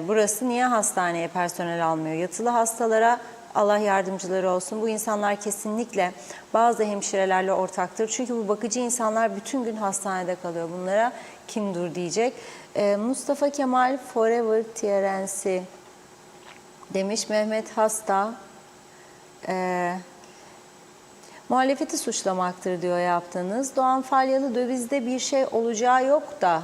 burası niye hastaneye personel almıyor? Yatılı hastalara Allah yardımcıları olsun. Bu insanlar kesinlikle bazı hemşirelerle ortaktır. Çünkü bu bakıcı insanlar bütün gün hastanede kalıyor. Bunlara kim dur diyecek. Mustafa Kemal Forever TRNC demiş. Mehmet Hasta. Muhalefeti suçlamaktır diyor yaptığınız. Doğan Falyalı dövizde bir şey olacağı yok da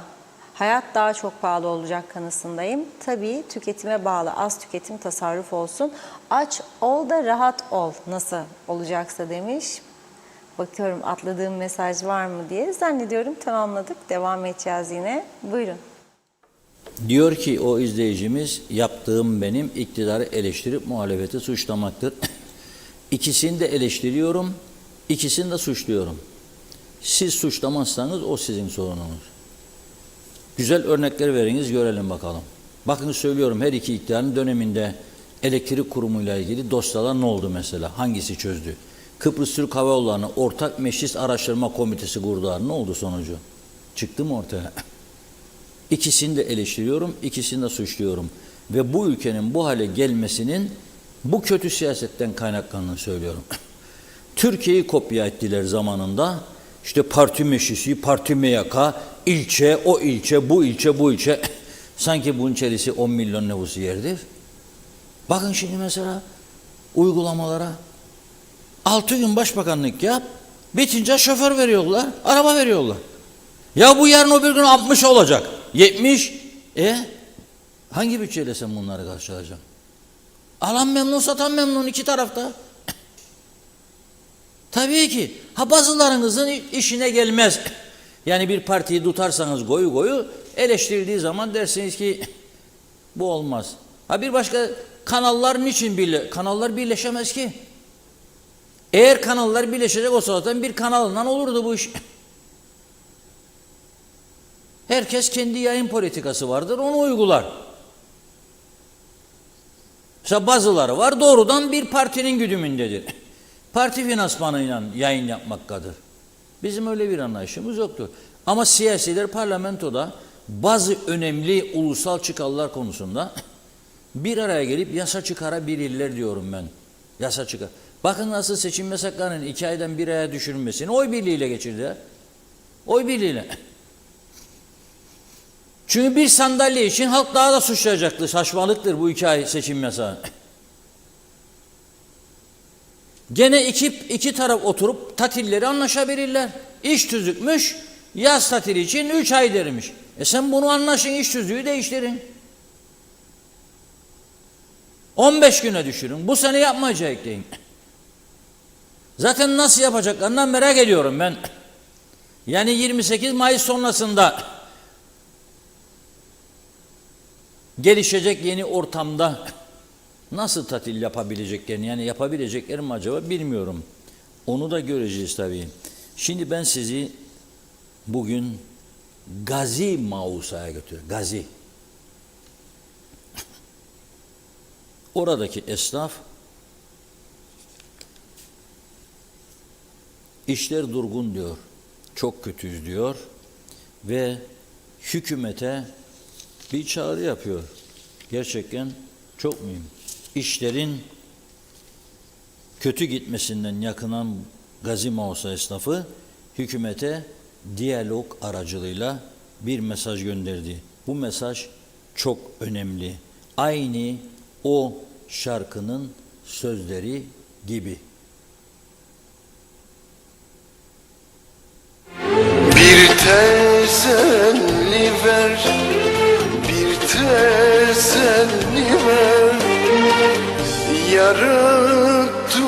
hayat daha çok pahalı olacak kanısındayım. Tabii tüketime bağlı. Az tüketim, tasarruf olsun. Aç ol da rahat ol. Nasıl olacaksa demiş. Bakıyorum atladığım mesaj var mı diye. Zannediyorum tamamladık. Devam edeceğiz yine. Buyurun. Diyor ki o izleyicimiz, yaptığım benim iktidarı eleştirip muhalefeti suçlamaktır. İkisini de eleştiriyorum, ikisini de suçluyorum. Siz suçlamazsanız o sizin sorununuz. Güzel örnekler veriniz, görelim bakalım. Bakın söylüyorum, her iki iktidarın döneminde elektrik kurumuyla ilgili dosyalar ne oldu mesela? Hangisi çözdü? Kıbrıs Türk Hava Yolları'nı Ortak Meclis Araştırma Komitesi kurdular. Ne oldu sonucu? Çıktı mı ortaya? İkisini de eleştiriyorum, ikisini de suçluyorum. Ve bu ülkenin bu hale gelmesinin bu kötü siyasetten kaynaklandığını söylüyorum. Türkiye'yi kopya ettiler zamanında. İşte parti meclisi, parti MYK, ilçe, o ilçe, bu ilçe, bu ilçe. Sanki bunun içerisi 10 milyon nüfusu yerdir. Bakın şimdi mesela uygulamalara. 6 gün başbakanlık yap, bitince şoför veriyorlar, araba veriyorlar. Ya bu yarın öbür gün 60 olacak, 70. Hangi bütçeyle sen bunları karşılayacaksın? Alan memnun, satan memnun, iki tarafta. Tabii ki. Bazılarınızın işine gelmez. Yani bir partiyi tutarsanız goyu eleştirildiği zaman dersiniz ki bu olmaz. Bir başka kanallar niçin kanallar birleşemez ki? Eğer kanallar birleşecek olsa zaten bir kanalından olurdu bu iş. Herkes kendi yayın politikası vardır, onu uygular. Mesela bazıları var, doğrudan bir partinin güdümündedir. Parti finansmanıyla yayın yapmaktadır. Bizim öyle bir anlayışımız yoktur. Ama siyasiler parlamentoda bazı önemli ulusal çıkarlar konusunda bir araya gelip yasa çıkarabilirler diyorum ben. Yasa çıkar. Bakın nasıl seçim yasaklarının 2 aydan 1 aya düşürülmesini oy birliğiyle geçirdiler. Oy birliğiyle. Çünkü bir sandalye için halk daha da suçlayacaktır. Saçmalıktır bu 2 ay seçim yasağı. Gene iki taraf oturup tatilleri anlaşabilirler. İş tüzükmüş, yaz tatili için 3 ay dermiş. Sen bunu anlaşın, iş tüzüğü değiştirin. 15 güne düşürün. Bu sene yapmayacak deyin. Zaten nasıl yapacaklarından merak ediyorum ben. Yani 28 Mayıs sonrasında gelişecek yeni ortamda nasıl tatil yapabileceklerini, yani yapabilecekler mi acaba bilmiyorum. Onu da göreceğiz tabii. Şimdi ben sizi bugün Gazi Mausa'ya götürüyorum. Gazi. Oradaki esnaf işler durgun diyor. Çok kötüyüz diyor. Ve hükümete bir çağrı yapıyor. Gerçekten çok mühim. İşlerin kötü gitmesinden yakınan Gazi Mausa esnafı hükümete diyalog aracılığıyla bir mesaj gönderdi. Bu mesaj çok önemli. Aynı o şarkının sözleri gibi. Bir teselli ver, bir teselli ver. Yarattı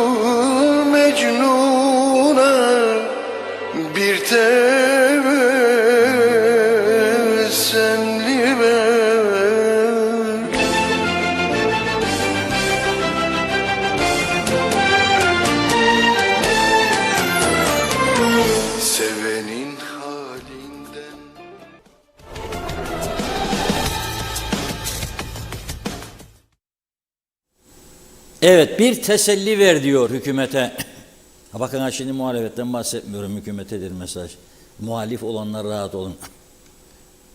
Mecnun'a bir teselli ver. Evet, bir teselli ver diyor hükümete. Ha bakın ha, şimdi muhalefetten bahsetmiyorum, hükümetedir mesaj. Muhalif olanlar rahat olun.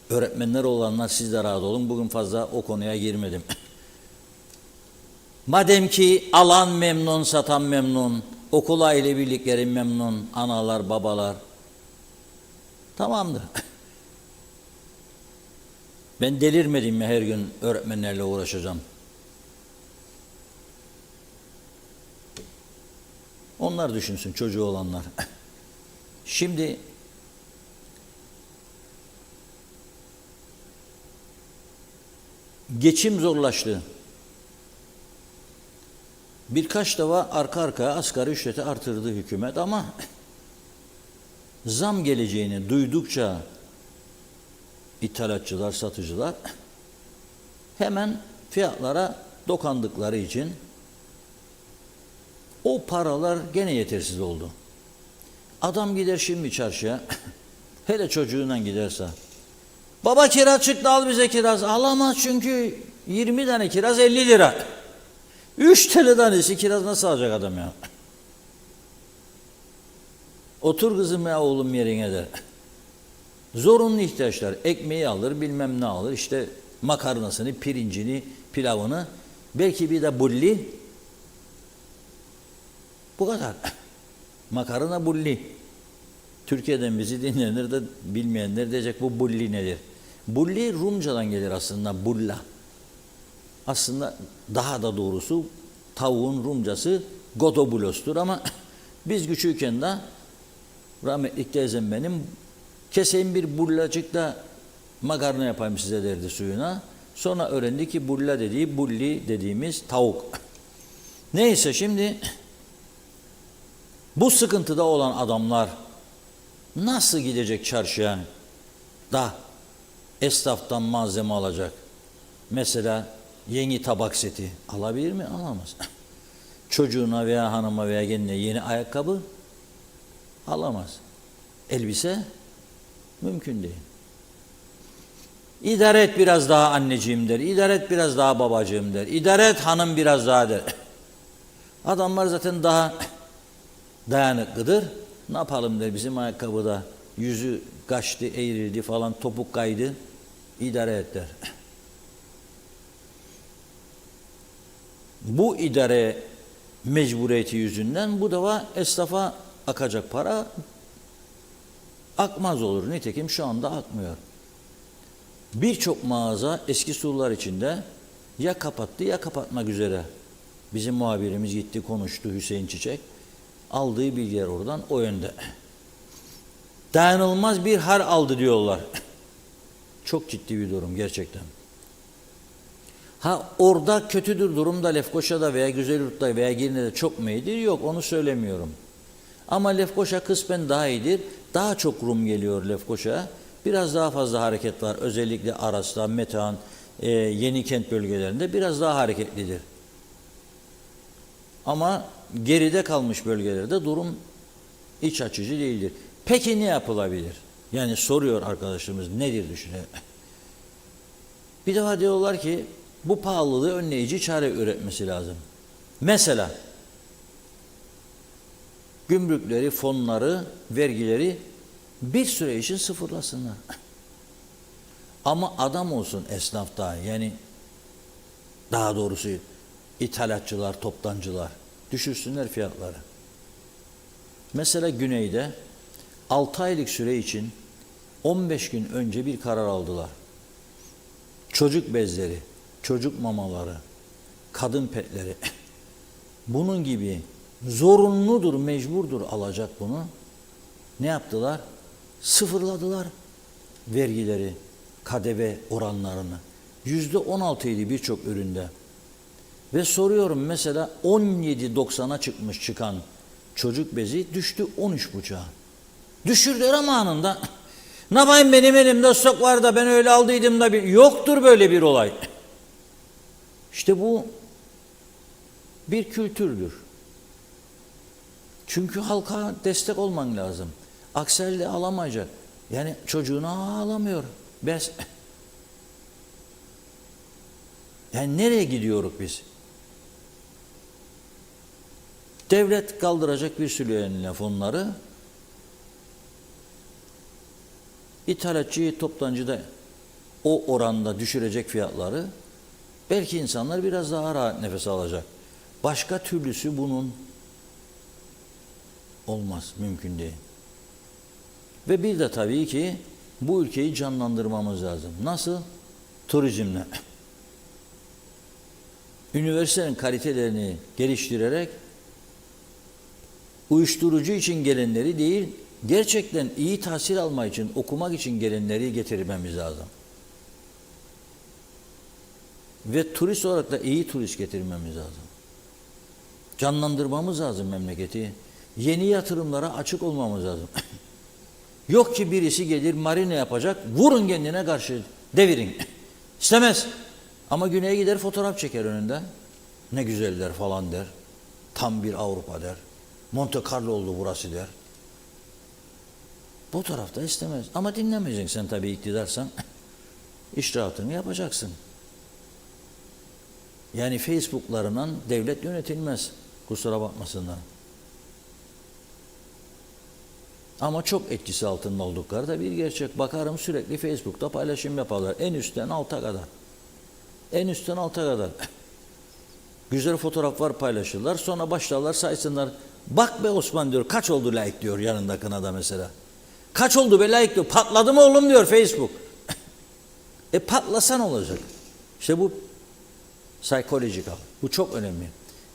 Öğretmenler olanlar siz de rahat olun. Bugün fazla o konuya girmedim. Madem ki alan memnun, satan memnun, okul aile birlikleri memnun, analar, babalar. Tamamdır. Ben delirmedim mi her gün öğretmenlerle uğraşacağım? Onlar düşünsün, çocuğu olanlar. Şimdi geçim zorlaştı. Birkaç defa arka arkaya asgari ücreti artırdı hükümet ama zam geleceğini duydukça ithalatçılar, satıcılar hemen fiyatlara dokandıkları için o paralar gene yetersiz oldu. Adam gider şimdi çarşıya, hele çocuğuyla giderse, baba kiraz çıktı al bize kiraz. Alamaz çünkü 20 tane kiraz 50 lira. 3 tanesi kiraz nasıl alacak adam ya? Otur kızım ya oğlum yerine der. Zorunlu ihtiyaçlar. Ekmeği alır, bilmem ne alır. İşte makarnasını, pirincini, pilavını. Belki bir de bulli. Bu kadar. Makarna bulli. Türkiye'den bizi dinleyenler de bilmeyenler diyecek bu bulli nedir? Bulli Rumcadan gelir aslında, bulla. Aslında daha da doğrusu tavuğun Rumcası godobulostur ama biz küçükken de rahmetli teyzem benim keseyim bir bullacıkta makarna yapayım size derdi suyuna. Sonra öğrendi ki bulla dediği bulli dediğimiz tavuk. Neyse şimdi bu sıkıntıda olan adamlar nasıl gidecek çarşıya da esnaftan malzeme alacak? Mesela yeni tabak seti alabilir mi? Alamaz. Çocuğuna veya hanıma veya geline yeni ayakkabı alamaz. Elbise mümkün değil. İdare et biraz daha anneciğim der. İdare et biraz daha babacığım der. İdare et hanım biraz daha der. Adamlar zaten daha dayanıklıdır. Ne yapalım der, bizim ayakkabıda yüzü kaçtı, eğrildi falan, topuk kaydı. İdare et der. Bu idare mecburiyeti yüzünden bu defa esnafa akacak para akmaz olur. Nitekim şu anda akmıyor. Birçok mağaza eski surlar içinde ya kapattı ya kapatmak üzere. Bizim muhabirimiz gitti konuştu, Hüseyin Çiçek. Aldığı bilgiler oradan o yönde. Dayanılmaz bir hal aldı diyorlar. Çok ciddi bir durum gerçekten. Ha orada kötüdür durumda Lefkoşa'da veya Güzelyurt'ta veya Girne'de çok mu iyidir? Yok, onu söylemiyorum. Ama Lefkoşa kısmen daha iyidir. Daha çok Rum geliyor Lefkoşa'ya. Biraz daha fazla hareket var. Özellikle Aras'ta, Metehan, Yenikent bölgelerinde biraz daha hareketlidir. Ama geride kalmış bölgelerde durum iç açıcı değildir. Peki ne yapılabilir? Yani soruyor arkadaşımız, nedir düşünün? Bir defa diyorlar ki bu pahalılığı önleyici çare üretmesi lazım. Mesela gümrükleri, fonları, vergileri bir süre için sıfırlasınlar. Ama adam olsun esnafta, yani daha doğrusu ithalatçılar, toptancılar düşürsünler fiyatları. Mesela güneyde 6 aylık süre için 15 gün önce bir karar aldılar. Çocuk bezleri, çocuk mamaları, kadın petleri bunun gibi zorunludur, mecburdur alacak bunu. Ne yaptılar? Sıfırladılar vergileri, KDV oranlarını. %16 idi birçok üründe. Ve soruyorum mesela 17.90'a çıkan çocuk bezi düştü 13.5'a. Düşürdüler ama anında. Ne yapayım, benim elimde stok var da ben öyle aldıydım da yoktur böyle bir olay. İşte bu bir kültürdür. Çünkü halka destek olman lazım. Aksi halde alamayacak. Yani çocuğunu alamıyor. Bez. Yani nereye gidiyoruz biz? Devlet kaldıracak bir sürü eline fonları. İthalatçı, toptancı da o oranda düşürecek fiyatları. Belki insanlar biraz daha rahat nefes alacak. Başka türlüsü bunun olmaz, mümkün değil. Ve bir de tabii ki bu ülkeyi canlandırmamız lazım. Nasıl? Turizmle. Üniversitenin kalitelerini geliştirerek uyuşturucu için gelenleri değil, gerçekten iyi tahsil almak için, okumak için gelenleri getirmemiz lazım. Ve turist olarak da iyi turist getirmemiz lazım. Canlandırmamız lazım memleketi. Yeni yatırımlara açık olmamız lazım. Yok ki birisi gelir marina yapacak, vurun kendine karşı, devirin. İstemez. Ama güneye gider fotoğraf çeker önünde. Ne güzeller falan der. Tam bir Avrupa der. Monte Carlo oldu burası der. Bu tarafta istemez. Ama dinlemeyeceksin sen tabii iktidarsan. İş rahatını yapacaksın. Yani Facebook'larından devlet yönetilmez. Kusura bakmasınlar. Ama çok etkisi altında oldukları da bir gerçek. Bakarım sürekli Facebook'ta paylaşım yaparlar. En üstten alta kadar. En üstten alta kadar. Güzel fotoğraflar paylaşırlar. Sonra başlarlar saysınlar. Bak be Osman diyor. Kaç oldu like diyor yanındakine da mesela. Kaç oldu be like diyor. Patladı mı oğlum diyor Facebook. Patlasan olacak. İşte bu psikolojik. Bu çok önemli.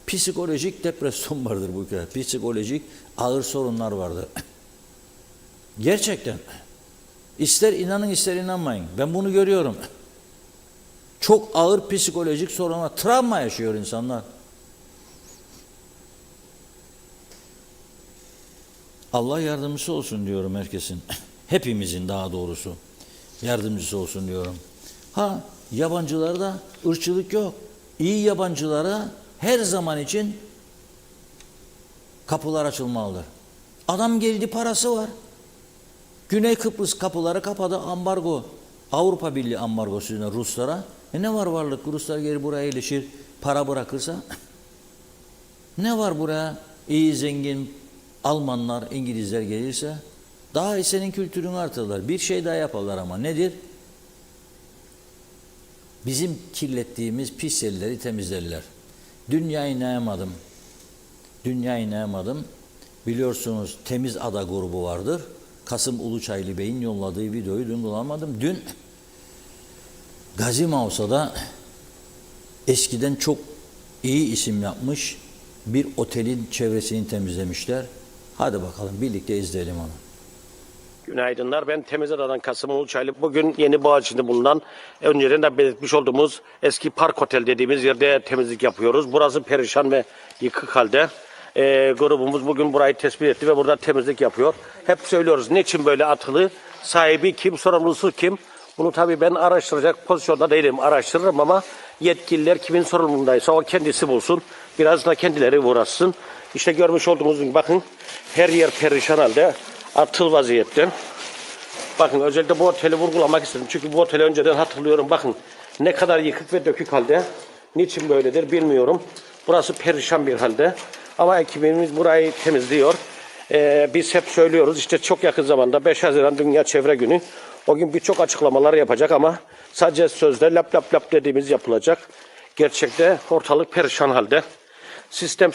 Psikolojik depresyon vardır bu ülkede. Psikolojik ağır sorunlar vardır. Gerçekten. İster inanın ister inanmayın. Ben bunu görüyorum. Çok ağır psikolojik sorunlar, travma yaşıyor insanlar. Allah yardımcısı olsun diyorum herkesin. Hepimizin daha doğrusu yardımcısı olsun diyorum. Yabancılarda ırkçılık yok. İyi yabancılara her zaman için kapılar açılmalıdır. Adam geldi, parası var. Güney Kıbrıs kapıları kapadı, ambargo. Avrupa Birliği ambargosu yüzünden Ruslara. Ne var varlık? Ruslar geri buraya ilişir, para bırakırsa. Ne var buraya? İyi, zengin Almanlar, İngilizler gelirse daha iyi senin kültürünü artırırlar. Bir şey daha yaparlar ama nedir? Bizim kirlettiğimiz pis yerleri temizlerler. Dünyayı inanamadım. Dünyayı inanamadım. Biliyorsunuz Temiz Ada grubu vardır. Kasım Uluçaylı Bey'in yolladığı videoyu dün bulamadım. Dün Gazi Mauso'da eskiden çok iyi isim yapmış bir otelin çevresini temizlemişler. Hadi bakalım birlikte izleyelim onu. Günaydınlar. Ben Temizada'dan Kasım Uluçaylı. Bugün Yeni Boğaziçi'nde bulunan önceden de belirtmiş olduğumuz eski Park Otel dediğimiz yerde temizlik yapıyoruz. Burası perişan ve yıkık halde. Grubumuz bugün burayı tespit etti ve burada temizlik yapıyor. Hep söylüyoruz niçin böyle atılı, sahibi kim, sorumlusu kim? Bunu tabii ben araştıracak pozisyonda değilim. Araştırırım ama yetkililer kimin sorumluluğundaysa o kendisi bulsun. Biraz da kendileri uğraşsın. İşte görmüş olduğunuz gibi bakın her yer perişan halde. Atıl vaziyetten. Bakın özellikle bu oteli vurgulamak istedim. Çünkü bu oteli önceden hatırlıyorum. Bakın ne kadar yıkık ve dökük halde. Niçin böyledir bilmiyorum. Burası perişan bir halde. Ama ekibimiz burayı temizliyor. Biz hep söylüyoruz işte çok yakın zamanda 5 Haziran Dünya Çevre Günü. O gün birçok açıklamalar yapacak ama sadece sözde lap lap lap dediğimiz yapılacak. Gerçekte ortalık perişan halde. Sistem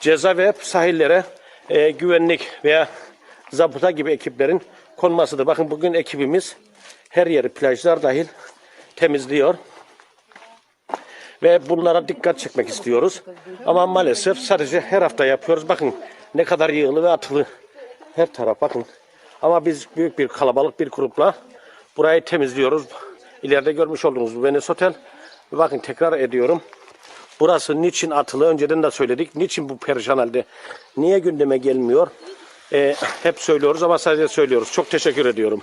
ceza ve sahillere güvenlik veya zabıta gibi ekiplerin konmasıdır. Bakın bugün ekibimiz her yeri plajlar dahil temizliyor. Ve bunlara dikkat çekmek istiyoruz. Ama maalesef sadece her hafta yapıyoruz. Bakın ne kadar yığılı ve atılı her taraf bakın. Ama biz büyük bir kalabalık bir grupla burayı temizliyoruz. İleride görmüş olduğunuz bu Venice Otel. Bakın tekrar ediyorum. Burası niçin atılı? Önceden de söyledik. Niçin bu perişan halde? Niye gündeme gelmiyor? Hep söylüyoruz ama sadece söylüyoruz. Çok teşekkür ediyorum.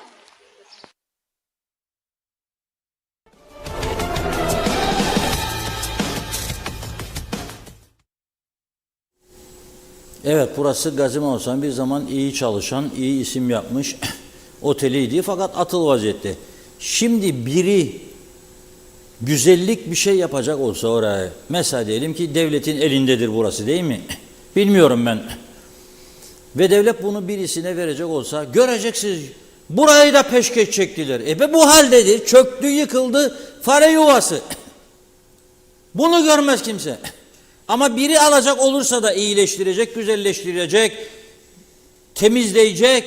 Evet, burası Gazi Mauso'nun bir zaman iyi çalışan, iyi isim yapmış oteliydi fakat atıl vaziyette. Şimdi biri güzellik bir şey yapacak olsa oraya, mesela diyelim ki devletin elindedir burası değil mi? Bilmiyorum ben. Ve devlet bunu birisine verecek olsa göreceksiniz. Burayı da peşkeş çektiler. Be bu haldedir. Çöktü, yıkıldı, fare yuvası. Bunu görmez kimse. Ama biri alacak olursa da iyileştirecek, güzelleştirecek, temizleyecek,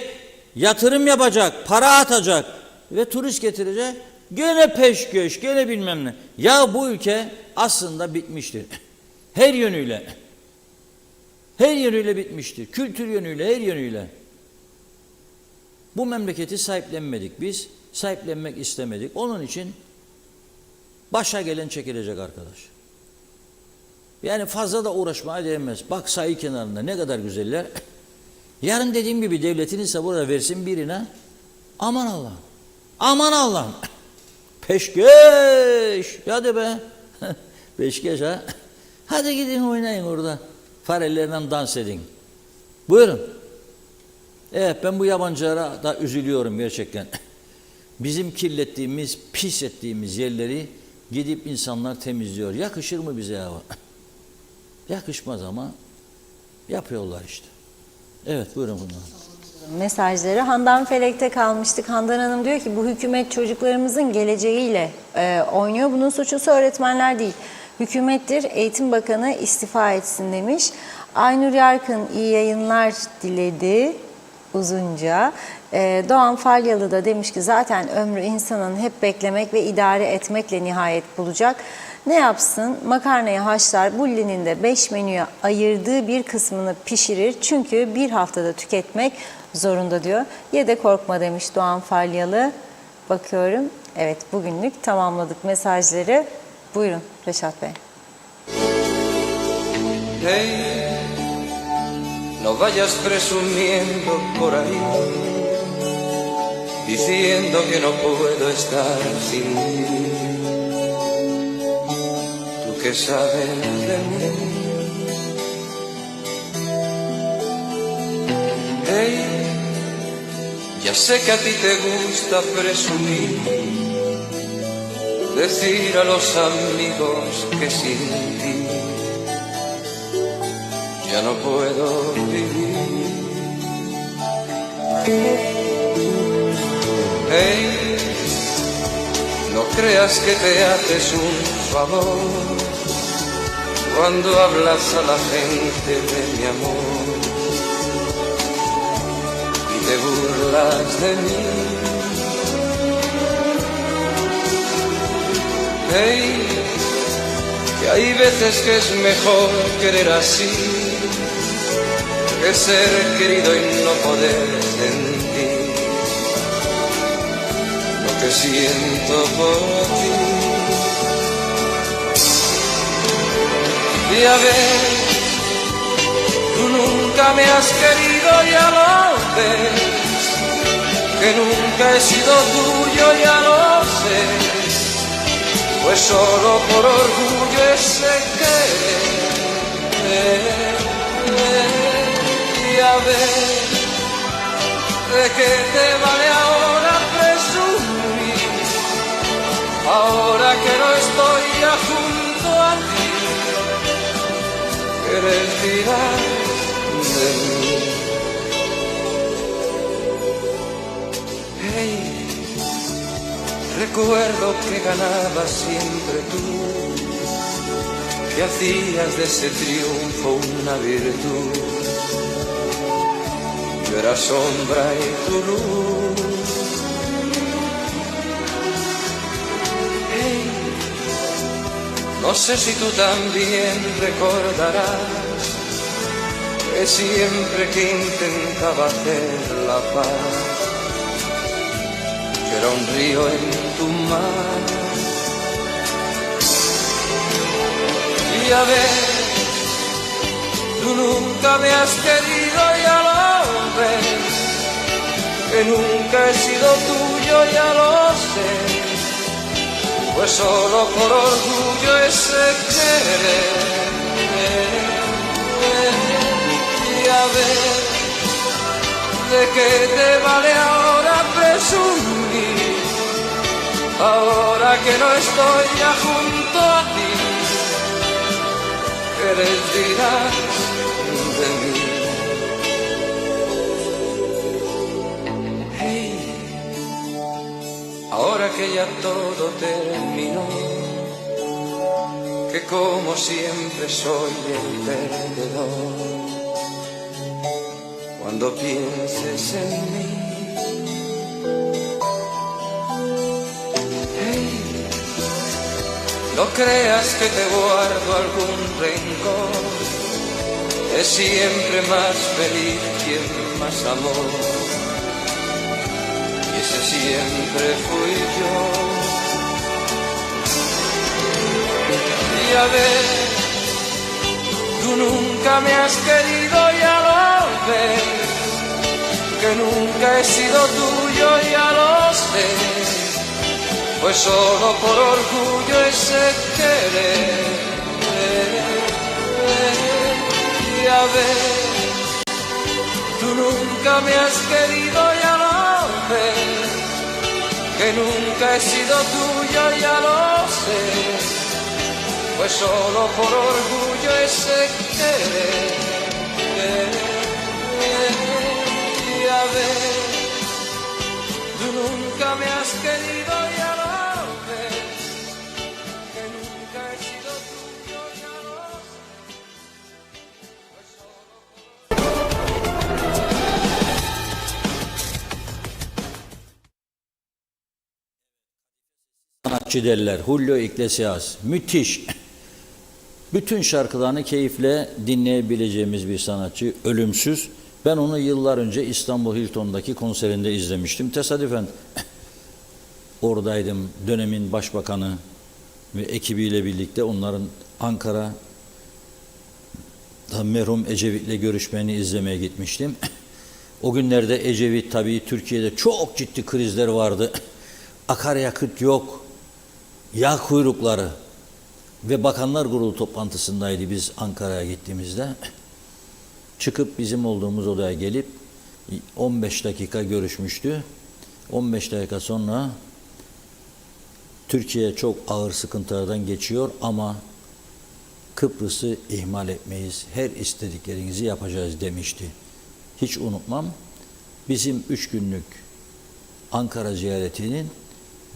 yatırım yapacak, para atacak ve turist getirecek. Gene peşkeş, gene bilmem ne. Ya bu ülke aslında bitmiştir. Her yönüyle. Her yönüyle bitmiştir. Kültür yönüyle, her yönüyle. Bu memleketi sahiplenmedik biz. Sahiplenmek istemedik. Onun için başa gelen çekilecek arkadaş. Yani fazla da uğraşmaya değmez. Bak sahil kenarında ne kadar güzeller. Yarın dediğim gibi devletin ise burada versin birine. Aman Allah'ım. Aman Allah'ım. Peşkeş. Hadi be. Peşkeş ha. Hadi gidin oynayın orada. Farelerle dans edin. Buyurun. Evet ben bu yabancılara da üzülüyorum gerçekten. Bizim kirlettiğimiz, pis ettiğimiz yerleri gidip insanlar temizliyor. Yakışır mı bize ya? Yakışmaz ama yapıyorlar işte. Evet buyurun bunlar. Mesajları. Handan Felek'te kalmıştık. Handan Hanım diyor ki bu hükümet çocuklarımızın geleceğiyle oynuyor. Bunun suçlusu öğretmenler değil. Hükümettir. Eğitim Bakanı istifa etsin demiş. Aynur Yarkın iyi yayınlar diledi uzunca. Doğan Falyalı da demiş ki zaten ömrü insanın hep beklemek ve idare etmekle nihayet bulacak. Ne yapsın? Makarnayı haşlar, bullinin de 5 menüye ayırdığı bir kısmını pişirir. Çünkü bir haftada tüketmek zorunda diyor. Ye de korkma demiş Doğan Falyalı. Bakıyorum. Evet bugünlük tamamladık mesajları. Buyurun Reşat Bey. Hey, no vayas presumiendo por ahí, diciendo que no puedo estar sin ti. Tú que sabes de mí. Hey, ya sé que a ti te gusta presumir, decir a los amigos que sin ti ya no puedo vivir. Hey, no creas que te haces un favor cuando hablas a la gente de mi amor y te burlas de mí. Hey, que hay veces que es mejor querer así que ser querido y no poder sentir lo que siento por ti. Ya ves, tú nunca me has querido, ya lo ves, que nunca he sido tuyo, ya lo sé, pues solo por orgullo ese querer. Ya ves, ¿de qué te vale ahora presumir? Ahora que no estoy ya junto a ti, quieres tirar de mí. Hey, recuerdo que ganabas siempre tú, que hacías de ese triunfo una virtud. Yo era sombra y tu luz. Hey, no sé si tú también recordarás que siempre que intentaba hacer la paz, yo era un río en tu mar. Y a ver, tú nunca me has querido, ya lo ves, que nunca he sido tuyo, ya lo sé, pues solo por orgullo ese querer. Y a ver, ¿de qué te vale ahora presumir? Ahora que no estoy ya junto a ti, ¿qué les dirás de ahora que ya todo terminó, que como siempre soy el perdedor. Cuando pienses en mí, hey, no creas que te guardo algún rencor, es siempre más feliz quien más amor, y ese siempre fui yo. Ya ves, tú nunca me has querido, ya lo ves, que nunca he sido tuyo, ya lo sé, pues solo por orgullo ese querer. Ya ves, tú nunca me has querido, ya lo ves, que nunca he sido tuyo, ya lo sé, pues solo por orgullo ese querer. Ya ves, tú nunca me has querido, ya lo ves, que nunca he sido tuyo, ya lo sé, pues solo Sanatçı derler. Julio Iglesias. Müthiş. Bütün şarkılarını keyifle dinleyebileceğimiz bir sanatçı. Ölümsüz. Ben onu yıllar önce İstanbul Hilton'daki konserinde izlemiştim. Tesadüfen oradaydım. Dönemin başbakanı ve ekibiyle birlikte onların Ankara'da merhum Ecevit'le görüşmeni izlemeye gitmiştim. O günlerde Ecevit tabii Türkiye'de çok ciddi krizler vardı. Akaryakıt yok. Yağ kuyrukları ve Bakanlar Kurulu toplantısındaydı biz Ankara'ya gittiğimizde. Çıkıp bizim olduğumuz odaya gelip 15 dakika görüşmüştü. 15 dakika sonra Türkiye çok ağır sıkıntılardan geçiyor ama Kıbrıs'ı ihmal etmeyiz. Her istediklerinizi yapacağız demişti. Hiç unutmam. Bizim 3 günlük Ankara ziyaretinin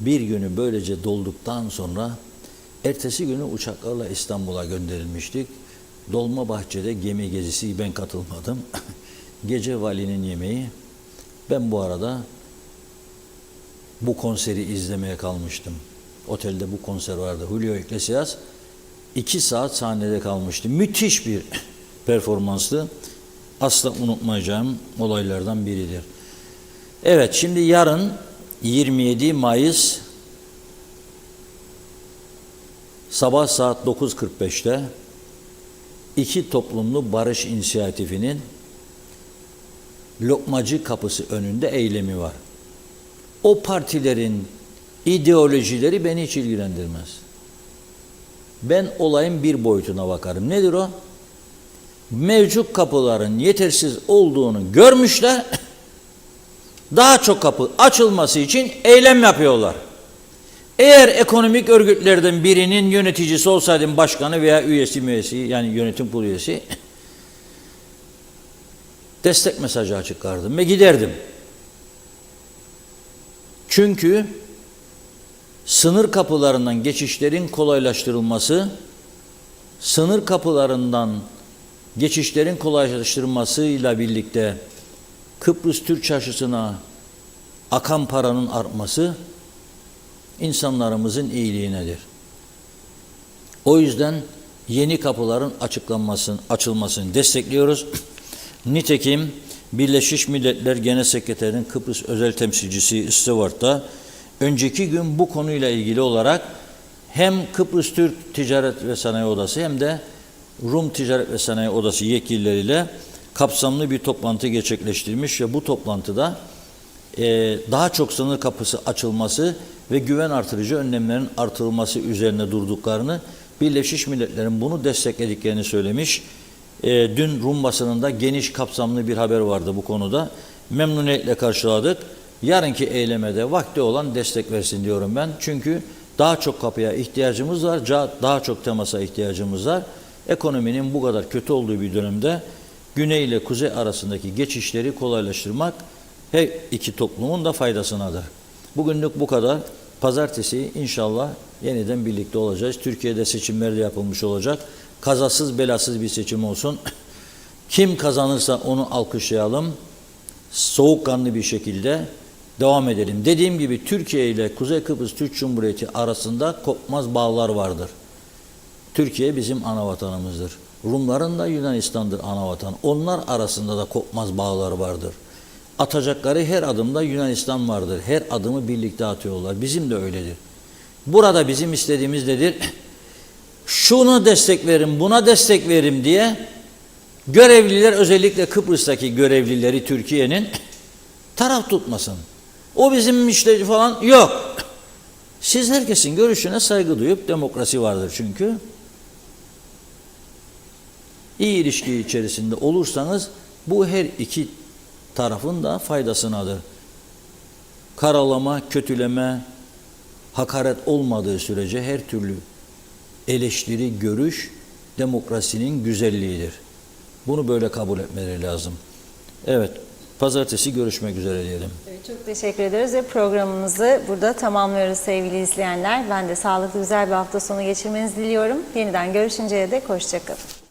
bir günü böylece dolduktan sonra ertesi günü uçaklarla İstanbul'a gönderilmiştik. Dolmabahçe'de gemi gezisi, ben katılmadım. Gece valinin yemeği. Ben bu arada bu konseri izlemeye kalmıştım. Otelde bu konser vardı. Julio Iglesias 2 saat sahnede kalmıştı. Müthiş bir performanstı. Asla unutmayacağım olaylardan biridir. Evet, şimdi yarın 27 Mayıs sabah saat 9.45'te İki Toplumlu Barış İnisiyatifi'nin Lokmacı Kapısı önünde eylemi var. O partilerin ideolojileri beni hiç ilgilendirmez. Ben olayın bir boyutuna bakarım. Nedir o? Mevcut kapıların yetersiz olduğunu görmüşler. Daha çok kapı açılması için eylem yapıyorlar. Eğer ekonomik örgütlerden birinin yöneticisi olsaydım, başkanı veya üyesi yani yönetim kurulu üyesi, destek mesajı çıkardım ve giderdim. Çünkü sınır kapılarından geçişlerin kolaylaştırılması, sınır kapılarından geçişlerin kolaylaştırılmasıyla birlikte Kıbrıs Türk Çarşısı'na akan paranın artması insanlarımızın iyiliğinedir. O yüzden yeni kapıların açılmasını destekliyoruz. Nitekim Birleşmiş Milletler Genel Sekreterinin Kıbrıs Özel Temsilcisi Stewart'ta önceki gün bu konuyla ilgili olarak hem Kıbrıs Türk Ticaret ve Sanayi Odası hem de Rum Ticaret ve Sanayi Odası yetkilileriyle kapsamlı bir toplantı gerçekleştirmiş ve bu toplantıda daha çok sınır kapısı açılması ve güven artırıcı önlemlerin artırılması üzerine durduklarını, Birleşmiş Milletler'in bunu desteklediklerini söylemiş. Dün Rum basınında geniş kapsamlı bir haber vardı bu konuda. Memnuniyetle karşıladık. Yarınki eyleme de vakti olan destek versin diyorum ben. Çünkü daha çok kapıya ihtiyacımız var, daha çok temasa ihtiyacımız var. Ekonominin bu kadar kötü olduğu bir dönemde güney ile kuzey arasındaki geçişleri kolaylaştırmak her iki toplumun da faydasınadır. Bugünlük bu kadar. Pazartesi inşallah yeniden birlikte olacağız. Türkiye'de seçimler de yapılmış olacak. Kazasız belasız bir seçim olsun. Kim kazanırsa onu alkışlayalım. Soğukkanlı bir şekilde devam edelim. Dediğim gibi Türkiye ile Kuzey Kıbrıs Türk Cumhuriyeti arasında kopmaz bağlar vardır. Türkiye bizim ana vatanımızdır. Rumların da Yunanistan'dır ana vatan. Onlar arasında da kopmaz bağlar vardır. Atacakları her adımda Yunanistan vardır. Her adımı birlikte atıyorlar. Bizim de öyledir. Burada bizim istediğimiz nedir? Şunu destek verin, buna destek verin diye görevliler, özellikle Kıbrıs'taki görevlileri Türkiye'nin taraf tutmasın. O bizim işleri falan yok. Siz herkesin görüşüne saygı duyup, demokrasi vardır çünkü. İyi ilişki içerisinde olursanız bu her iki tarafın da faydasınadır. Karalama, kötüleme, hakaret olmadığı sürece her türlü eleştiri, görüş demokrasinin güzelliğidir. Bunu böyle kabul etmeleri lazım. Evet, pazartesi görüşmek üzere diyelim. Çok teşekkür ederiz ve programımızı burada tamamlıyoruz sevgili izleyenler. Ben de sağlıklı güzel bir hafta sonu geçirmenizi diliyorum. Yeniden görüşünceye dek hoşça kalın.